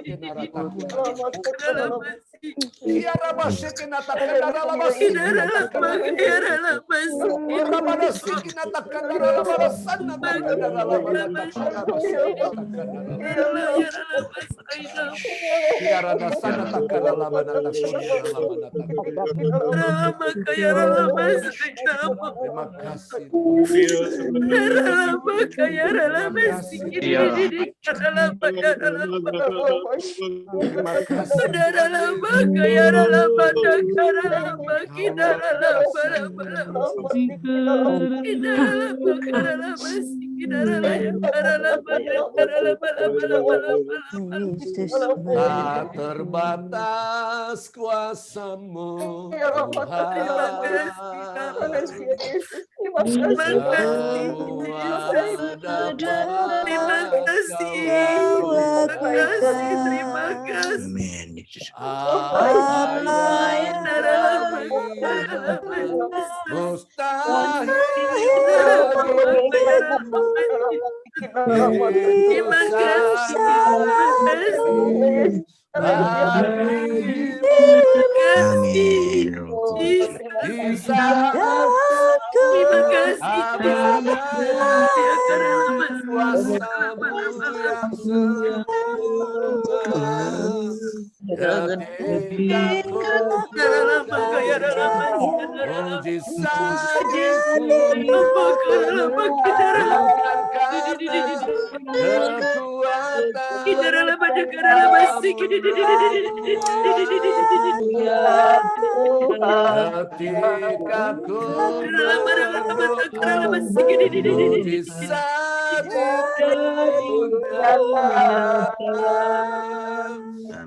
Tak terbatas kuasa-Mu,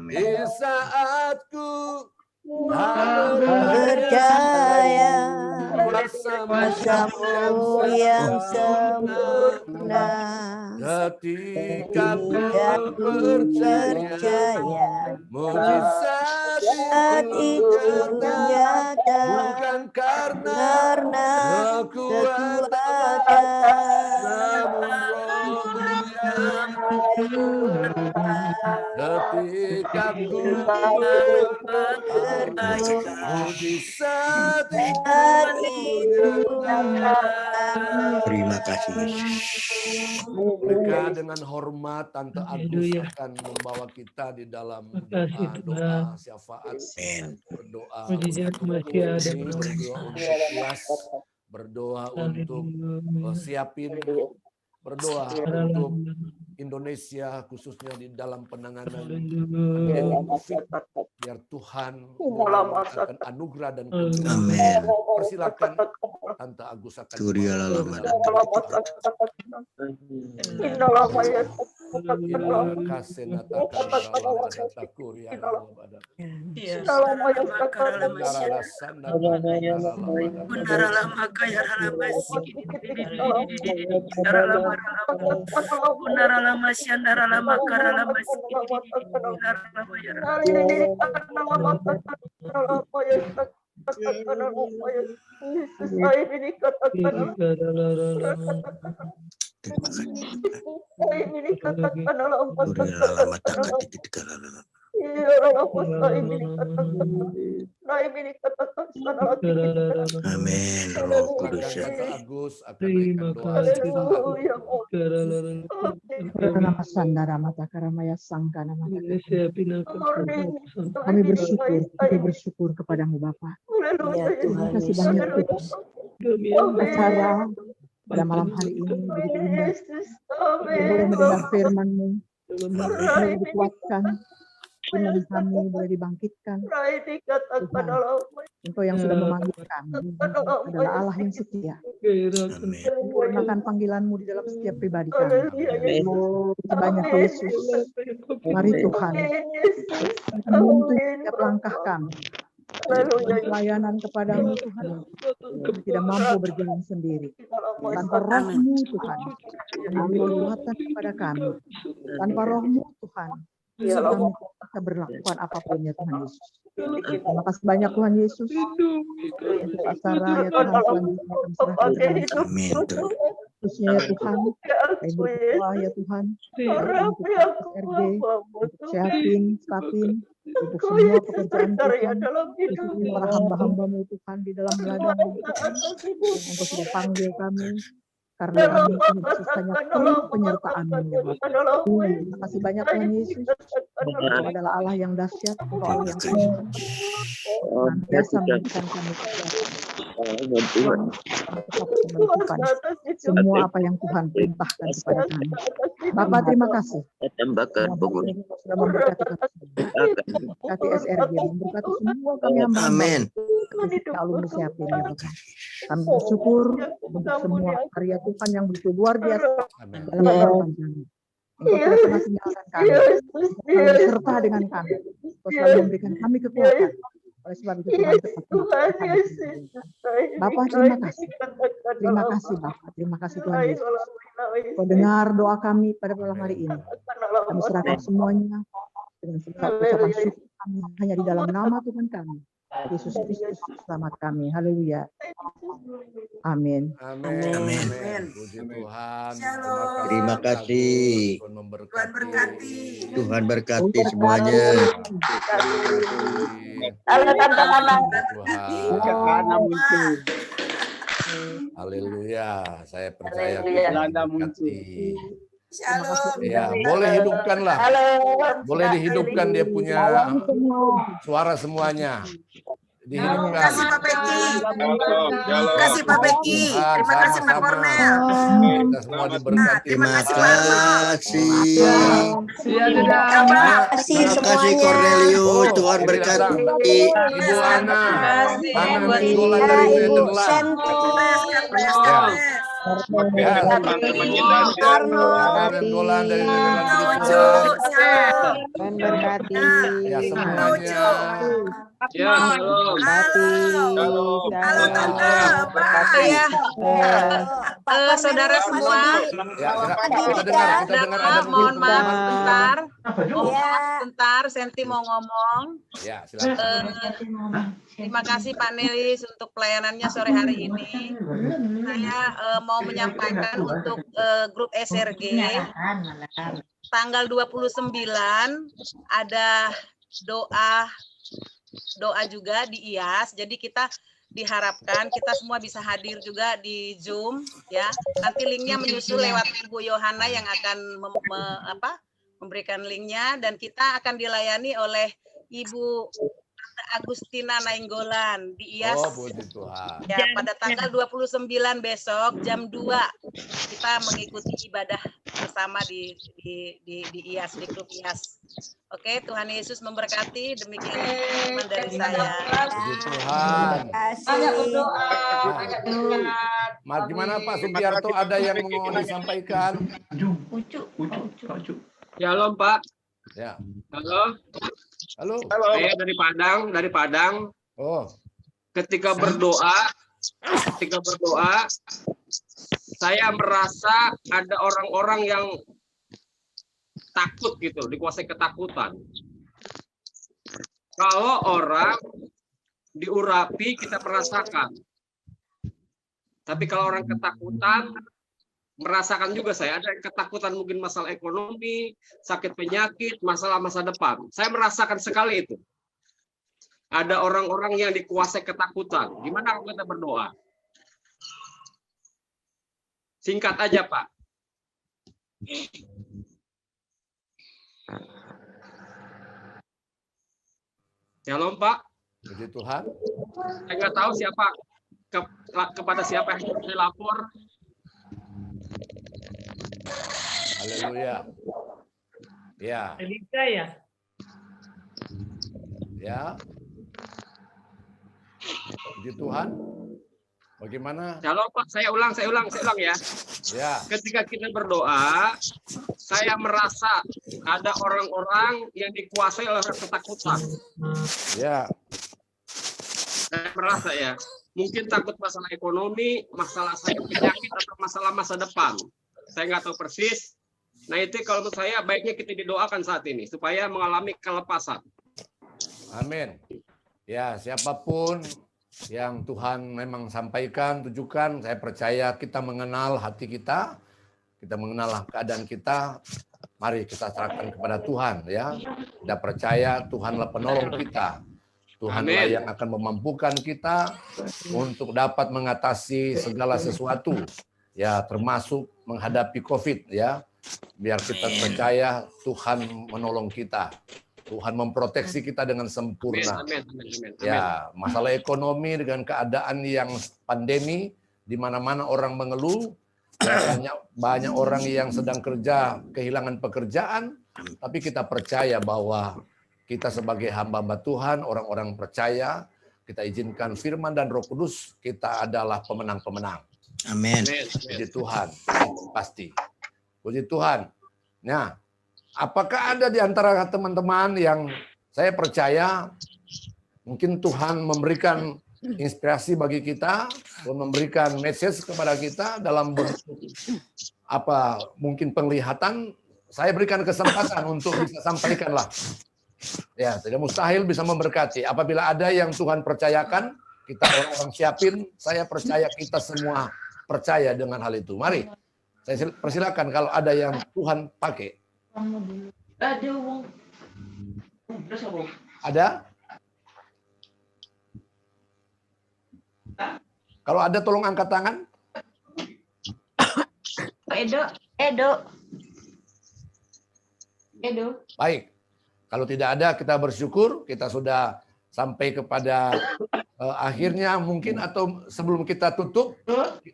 di saat ku percaya kuasa-Mu yang sempurna, ketika ku percaya mujizat itu nyata, bukan karena kekuatan, ketika ku mujizat itu nyata. Terima kasih Yesus. Mereka dengan hormat Tante Agus akan membawa kita di dalam doa syafaat, berdoa untuk kelas, berdoa untuk siapin, berdoa untuk Indonesia khususnya di dalam penanganan COVID, biar Tuhan akan anugerah dan amin. Persilakan Tante Agus akan amin. Roh Kudus Agus akan berikan doa. Kami bersyukur kepadamu Bapa. Ya Terima Tuhan kasih Yesus. banyak Tuhan. Acara pada malam hari ini begitu indah. Kami boleh mendengar firman-Mu, boleh dikuatkan, iman kami boleh dibangkitkan. Tuhan, Engkau yang sudah memanggil kami adalah Allah yang setia. Sempurnakan panggilan-Mu di dalam setiap pribadi kami. Sebanyak Yesus, mari Tuhan, menuntun setiap langkah kami. Pelayanan kepadamu Tuhan, kami tidak mampu berjalan sendiri. Tanpa Roh-Mu Tuhan, yang memberi kekuatan kepada kami. Tanpa Roh-Mu Tuhan, kami bisa berlakukan apapun ya Tuhan Yesus. Terima kasih banyak Tuhan Yesus. Untuk acara ya Tuhan selanjutnya kami serahkan. Amin. khususnya ya Tuhan, kami berdoa ya Tuhan, untuk SRG, untuk Syafin, Stafin, untuk semua pekerjaan Tuhan, khususnya para hamba-hambamu Tuhan di dalam ladang Tuhan, yang Engkau sudah panggil kami, karena kami hanya perlu penyertaan-Mu ya Bapa. Terima kasih banyak Tuhan Yesus. Engkau adalah Allah yang dahsyat, Engkau Allah yang kuat. Biasa memberikan kami Tuhan, tetap melakukan semua apa yang Tuhan perintahkan kepada kami. Bapak terima kasih. Sudah memberkati SRG, memberkati semua kami hamba. Amin. Alumni Syafin ya Bapak. Kami bersyukur untuk semua karya Tuhan yang begitu luar biasa dalam kehidupan kami. Engkau telah pernah menyelamatkan kami, Engkau beserta dengan kami, Engkau selalu memberikan kami kekuatan. Oleh sebab itu Tuhan Bapak terima kasih Bapak, terima kasih Tuhan Yesus. Kau dengar doa kami pada malam hari ini. Kami serahkan semuanya dengan segala ucapan syukur kami hanya di dalam nama Tuhan kami, Yesus Kristus selamat kami. Haleluya. Amin. Amin. Puji Tuhan. Terima kasih. Tuhan berkati. Tuhan berkati semuanya. Haleluya. Saya percaya Tuhan berkati. Ya, boleh hidupkanlah. Boleh dihidupkan dia punya suara semuanya. Dihidupkan. Terima kasih Pak Peki. Terima kasih Pak Peki. Terima kasih Pak Kornel. Kita semua diberkati. Terima kasih. Terima kasih Cornelius. Tuhan berkati. Ibu Ana. Ana sekolah dari Nederland. Ya semuanya. Ya, shalom. Halo Tante, Pak. Saudara semua, mohon maaf sebentar. Sebentar, Senti mau ngomong. Ya, silakan. Terima kasih Pak Nelis untuk pelayanannya sore hari ini. Saya mau menyampaikan untuk grup SRG tanggal 29 ada doa juga di IAS. Jadi kita diharapkan kita semua bisa hadir juga di Zoom ya. Nanti linknya menyusul lewat Ibu Yohana yang akan memberikan linknya, dan kita akan dilayani oleh Ibu Agustina Nainggolan di IAS. Oh, puji Tuhan. Ya, pada tanggal 29 besok jam 2 kita mengikuti ibadah bersama di IAS, di grup IAS. Oke, Tuhan Yesus memberkati. Demikian firman dari saya. Puji Tuhan. Banyak berdoa, banyak berkat. Gimana Pak Sugiarto, ada yang mau disampaikan? Shalom Pak. Ya. Halo. Halo. Saya dari Padang. Oh. Ketika berdoa, saya merasa ada orang-orang yang takut gitu, dikuasai ketakutan. Kalau orang diurapi kita merasakan. Tapi kalau orang ketakutan, merasakan juga saya ada ketakutan, mungkin masalah ekonomi, sakit penyakit, masalah masa depan. Saya merasakan sekali itu. Ada orang-orang yang dikuasai ketakutan. Gimana kalau kita berdoa? Singkat aja, Pak. Shalom, Pak. Puji Tuhan. Saya nggak tahu siapa kepada siapa yang saya lapor. Haleluya. Ya. Elisa ya. Ya. Puji Tuhan. Bagaimana? Shalom Pak, saya ulang ya. Ya. Ketika kita berdoa, saya merasa ada orang-orang yang dikuasai oleh ketakutan. Ya. Saya merasa ya, mungkin takut masalah ekonomi, masalah sakit penyakit, atau masalah masa depan. Saya nggak tahu persis. Nah itu kalau menurut saya baiknya kita didoakan saat ini supaya mengalami kelepasan. Amin. Ya, siapapun yang Tuhan memang sampaikan, tujukan. Saya percaya kita mengenal hati kita mengenal keadaan kita. Mari kita serahkan kepada Tuhan ya. Kita percaya Tuhanlah penolong kita. Tuhanlah yang akan memampukan kita untuk dapat mengatasi segala sesuatu ya, termasuk menghadapi COVID ya. Biar kita percaya Tuhan menolong kita. Tuhan memproteksi kita dengan sempurna. Ya, masalah ekonomi dengan keadaan yang pandemi, di mana-mana orang mengeluh, ya, banyak orang yang sedang kerja kehilangan pekerjaan, tapi kita percaya bahwa kita sebagai hamba-hamba Tuhan, orang-orang percaya, kita izinkan firman dan Roh Kudus, kita adalah pemenang-pemenang. Amin. Puji Tuhan, pasti. Puji Tuhan. Nah, apakah ada di antara teman-teman yang saya percaya mungkin Tuhan memberikan inspirasi bagi kita, memberikan message kepada kita dalam bentuk apa mungkin penglihatan, saya berikan kesempatan untuk bisa sampaikanlah. Ya, tidak mustahil bisa memberkati. Apabila ada yang Tuhan percayakan, kita orang-orang siapin, saya percaya kita semua percaya dengan hal itu. Mari, saya persilakan kalau ada yang Tuhan pakai. Ada? Kalau ada tolong angkat tangan. Edo. Baik. Kalau tidak ada kita bersyukur kita sudah sampai kepada akhirnya mungkin atau sebelum kita tutup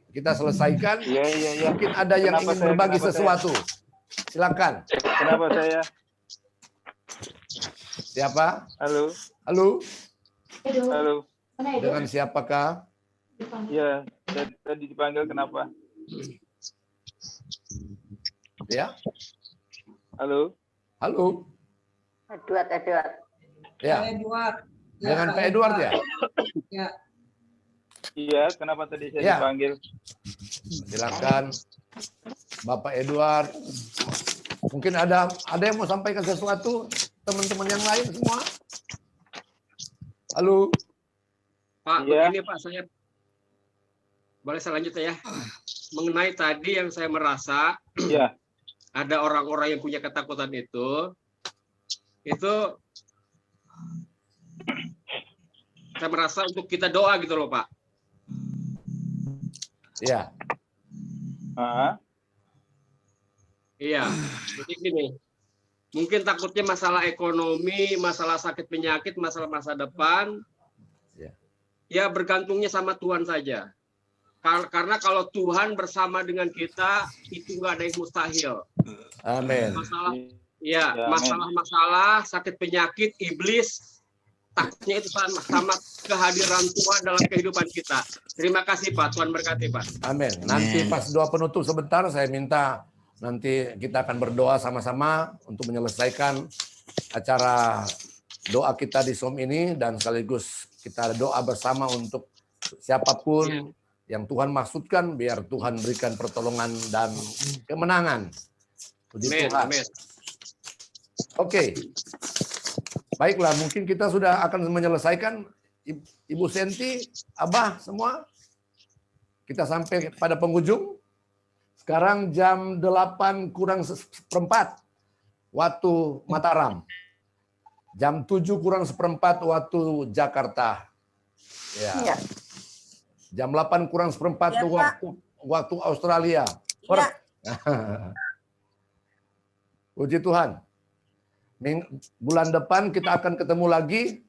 kita selesaikan. Mungkin ada yang ingin berbagi sesuatu. Silakan. Kenapa saya? Siapa? Halo. Halo. Halo. Dengan siapakah? Ya, tadi dipanggil kenapa? Ya. Halo. Halo. Edward. Ya. Edward. Dengan Pak Edward ya? Ya. Iya, kenapa tadi saya Ya. dipanggil? Silakan Bapak Edward. Mungkin ada yang mau sampaikan sesuatu, teman-teman yang lain semua? Halo. Pak, begini Pak, saya boleh selanjutnya ya. Mengenai tadi yang saya merasa ada orang-orang yang punya ketakutan itu saya merasa untuk kita doa gitu loh Pak. Iya. Iya, jadi gini, mungkin takutnya masalah ekonomi, masalah sakit penyakit, masalah masa depan, ya bergantungnya sama Tuhan saja. Karena kalau Tuhan bersama dengan kita, itu nggak ada yang mustahil. Amin. Masalah-masalah, sakit penyakit, iblis, takutnya itu sama kehadiran Tuhan dalam kehidupan kita. Terima kasih Pak, Tuhan berkati Pak. Amin. Nanti pas doa penutup sebentar, saya minta nanti kita akan berdoa sama-sama untuk menyelesaikan acara doa kita di Zoom ini dan sekaligus kita doa bersama untuk siapapun yang Tuhan maksudkan biar Tuhan berikan pertolongan dan kemenangan. Puji Tuhan. Oke. Baiklah, mungkin kita sudah akan menyelesaikan. Ibu Senti, Abah semua. Kita sampai pada penghujung. Sekarang jam 8:04 waktu Mataram. Jam 7:04 waktu Jakarta. Ya. Jam 8:04 waktu Australia. Puji Tuhan. Bulan depan kita akan ketemu lagi.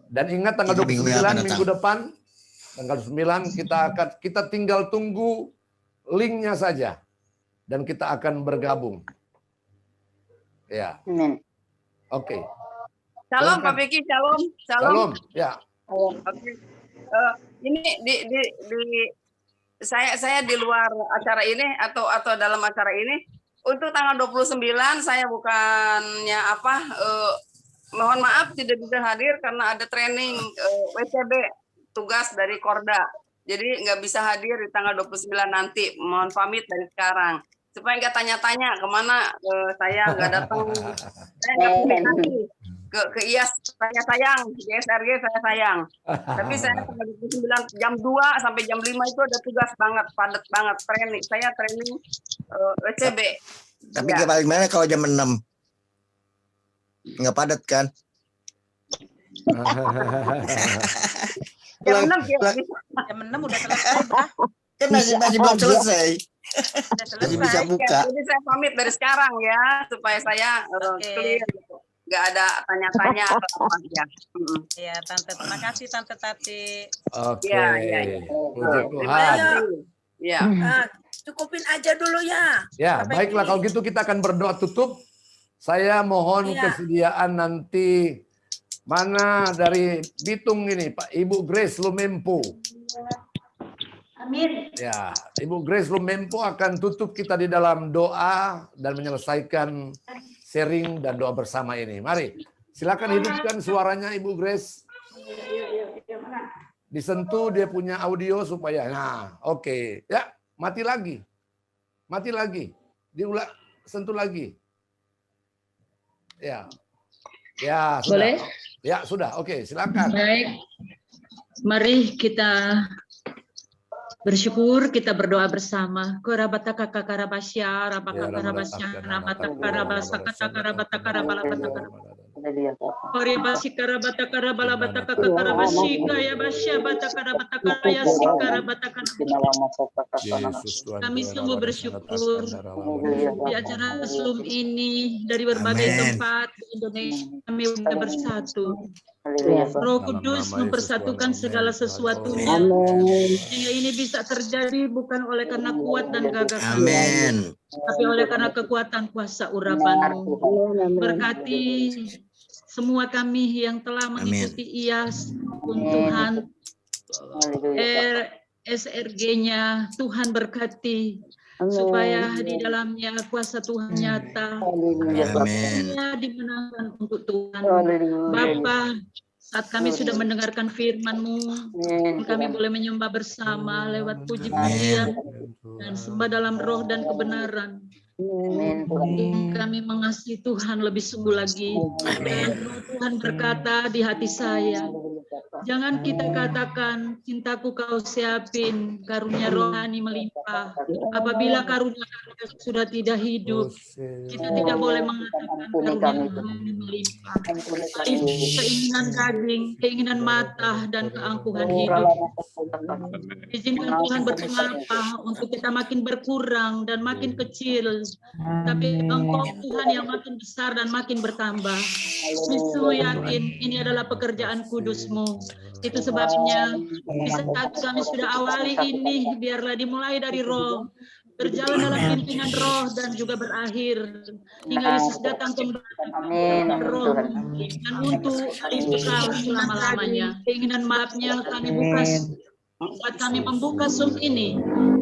Dan ingat tanggal 29 minggu depan, tanggal 9 kita tinggal tunggu linknya saja. Dan kita akan bergabung. Ya. Oke. Shalom Pak Beki, shalom. Shalom. Ya. Oke. Ini saya di luar acara ini atau dalam acara ini untuk tanggal 29 saya bukannya mohon maaf tidak bisa hadir karena ada training WCB tugas dari Korda. Jadi nggak bisa hadir di tanggal 29 nanti. Mohon pamit dari sekarang. Supaya nggak tanya-tanya kemana saya nggak datang. Saya nggak punya hati. ke IAS saya sayang, di SRG saya sayang. Tapi saya tanggal 29 jam 2 sampai jam 5 itu ada tugas banget, padat banget training. Saya training ECB. Tapi paling mana kalau jam 6? Nggak padat kan? Jam 6 ya. Jam 6 udah selesai, Bah. Kan masih belum selesai. Masih bisa buka. Jadi saya pamit dari sekarang ya, supaya saya clear gitu. Nggak ada tanya-tanya atau apa ya. Iya, Tante. Terima kasih, Tante Tati. Oke. Ya. Puji Tuhan. Ya. Cukupin aja dulu ya. Ya, baiklah kalau gitu kita akan berdoa tutup. Saya mohon kesediaan nanti mana dari Bitung ini, Pak Ibu Grace Lumempo. Amin. Ya, Ibu Grace Lumempo akan tutup kita di dalam doa dan menyelesaikan sharing dan doa bersama ini. Mari, silakan hidupkan suaranya Ibu Grace. Disentuh dia punya audio supaya, nah oke. Ya, mati lagi. Mati lagi. Diulang, sentuh lagi. Ya. Ya, sudah. Boleh? Ya, sudah. Oke, silakan. Baik. Mari kita bersyukur, kita berdoa bersama. Karabataka karabasya, rabaka karabasya, rabata karabasaka karabata karabalabata. Koribasi karabata karabalabata karabasi kaya basya bata karabata kaya sikarabata. Kami sungguh bersyukur di acara Zoom ini dari berbagai tempat di Indonesia kami sudah bersatu. Roh Kudus mempersatukan segala sesuatunya sehingga ini bisa terjadi bukan oleh karena kuat dan gagah kami, tapi oleh karena kekuatan kuasa urapan-Mu. Berkati semua kami yang telah mengikuti IAS pun Tuhan, SRG-nya Tuhan berkati supaya di dalamnya kuasa Tuhan nyata, semuanya dimenangkan untuk Tuhan. Bapa, saat kami sudah mendengarkan firman-Mu, kami boleh menyembah bersama lewat puji-pujian dan sembah dalam roh dan kebenaran. Kami mengasihi Tuhan lebih sungguh lagi. Dan roh Tuhan berkata di hati saya, jangan kita katakan cintaku kau siapin, karunia rohani melimpah. Apabila karunia sudah tidak hidup, kita tidak boleh mengatakan karunia rohani melimpah. Keinginan daging, keinginan mata, dan keangkuhan hidup. Izinkan Tuhan berpengapa untuk kita makin berkurang dan makin kecil, tapi Engkau Tuhan yang makin besar dan makin bertambah. Bisu yakin ini adalah pekerjaan kudus-Mu. Itu sebabnya di saat kami sudah awali ini, biarlah dimulai dari roh, berjalan dalam pimpinan roh dan juga berakhir hingga Yesus datang kembali roh dan untuk kekal selama-lamanya. Keinginan maafnya kami buka saat kami membuka Zoom ini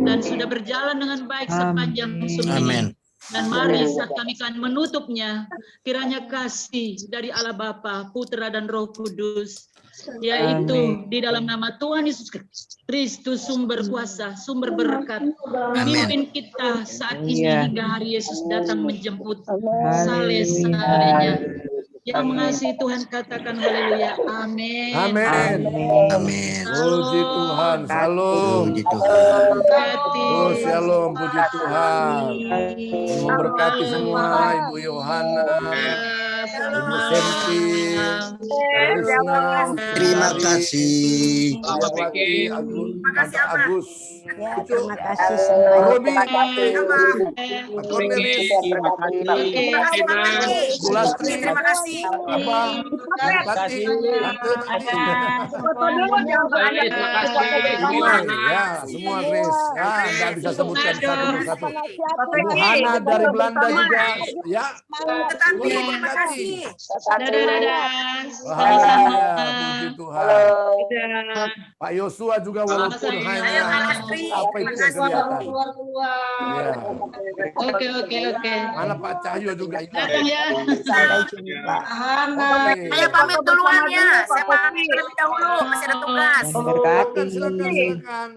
dan sudah berjalan dengan baik sepanjang Zoom ini. Dan mari saat kami akan menutupnya, kiranya kasih dari Allah Bapa, Putra dan Roh Kudus, yaitu di dalam nama Tuhan Yesus Kristus sumber kuasa, sumber berkat, memimpin kita saat ini hingga hari Yesus datang menjemput saleh-salehnya. Yang mengasihi Tuhan katakan haleluya. Amin. Amin. Amin. Puji Tuhan. Shalom. Puji Tuhan. Oh, shalom. Puji Tuhan. Memberkati semua Ibu Yohana, Ibu Senti, Terima kasih. Pak Vicky, Tante Agus. Terima kasih semua. Robi, Cornelis, Bulastri, Terima kasih. Abang, Tati, ya semua Grace. Ya, nggak bisa sebutkan satu persatu. Ibu Hana dari Belanda juga. Ya. Terima kasih. Bahagia, puji Tuhan. Pak Yosua juga walaupun hanya apa itu yang kelihatan. Ya. Oke. Mana Pak Cahyo juga ikut. Saya pamit duluan ya. Saya pamit terlebih dahulu. Masih ada tugas.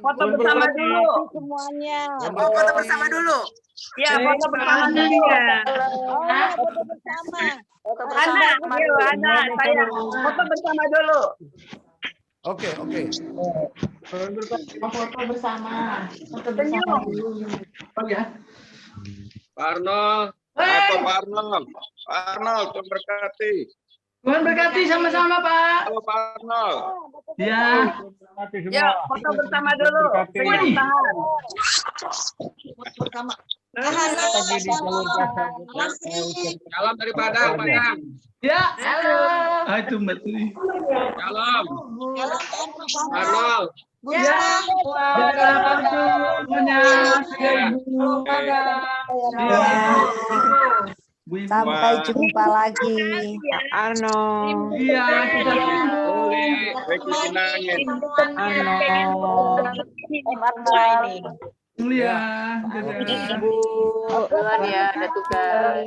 Foto bersama dulu semuanya. Foto bersama dulu. Ya, foto bersama dulu. Foto bersama. Ana, saya foto bersama dulu. Oke. Foto bersama. Foto bersama Senyum. dulu. Oh ya. Pak Arnold. Pak Arnold. Pak Arnold, Tuhan berkati. Tuhan berkati sama-sama, Pak. Halo Pak Arnold. Ya. Ya, foto bersama dulu. Senyum tahan. Bersama. Salam dari Padang, Padang. Ya. Halo. Ah, itu Mbak Tuli. Salam. Arnold. Ya. Jaga waktu semuanya. Ibu. Sampai jumpa lagi, Pak Arno. Iya, kita Mulia. Ibu, duluan ya, ada tugas.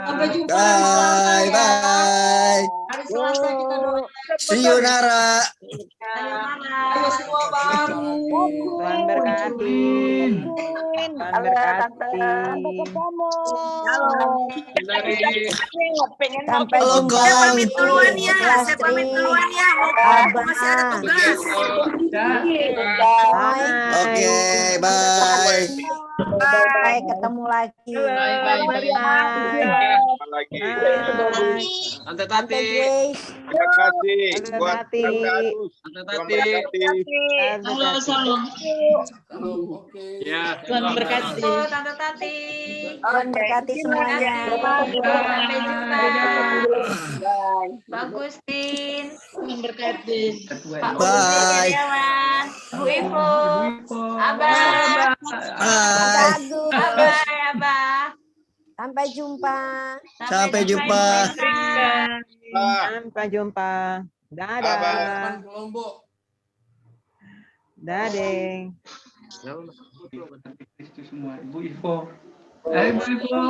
Sampai jumpa. Bye bye. Hari Selasa kita doa. See you Nara. Ayo semua baru. Tuhan berkati. Tuhan berkati. Sampai jumpa lagi. Duluan ya, saya pamit duluan ya. Masih ada tugas. Oke, bye. Bye, ketemu lagi. Tante Tati. Terima kasih buat Tante Tati. Halo, salam. Ya. Tuhan berkati. Tante Tati. Tuhan berkati semuanya. Sampai jumpa. Pak Agustin. Tuhan berkati. Pak Bye. Kurniawan. Bu Ivo. Abah. Bye. Abah. Sampai jumpa. Sampai jumpa. Sampai jumpa. Dadah. Dadeng. Itu semua. Ibu Ivo. Hai Ibu Ivo.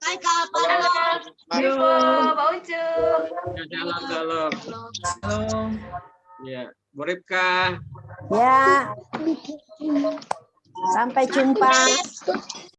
Hai Kak Halo. Bu Ivo, Pak Ucup. Salam. Halo. Ya, Bu Ripka. Ya. Sampai jumpa.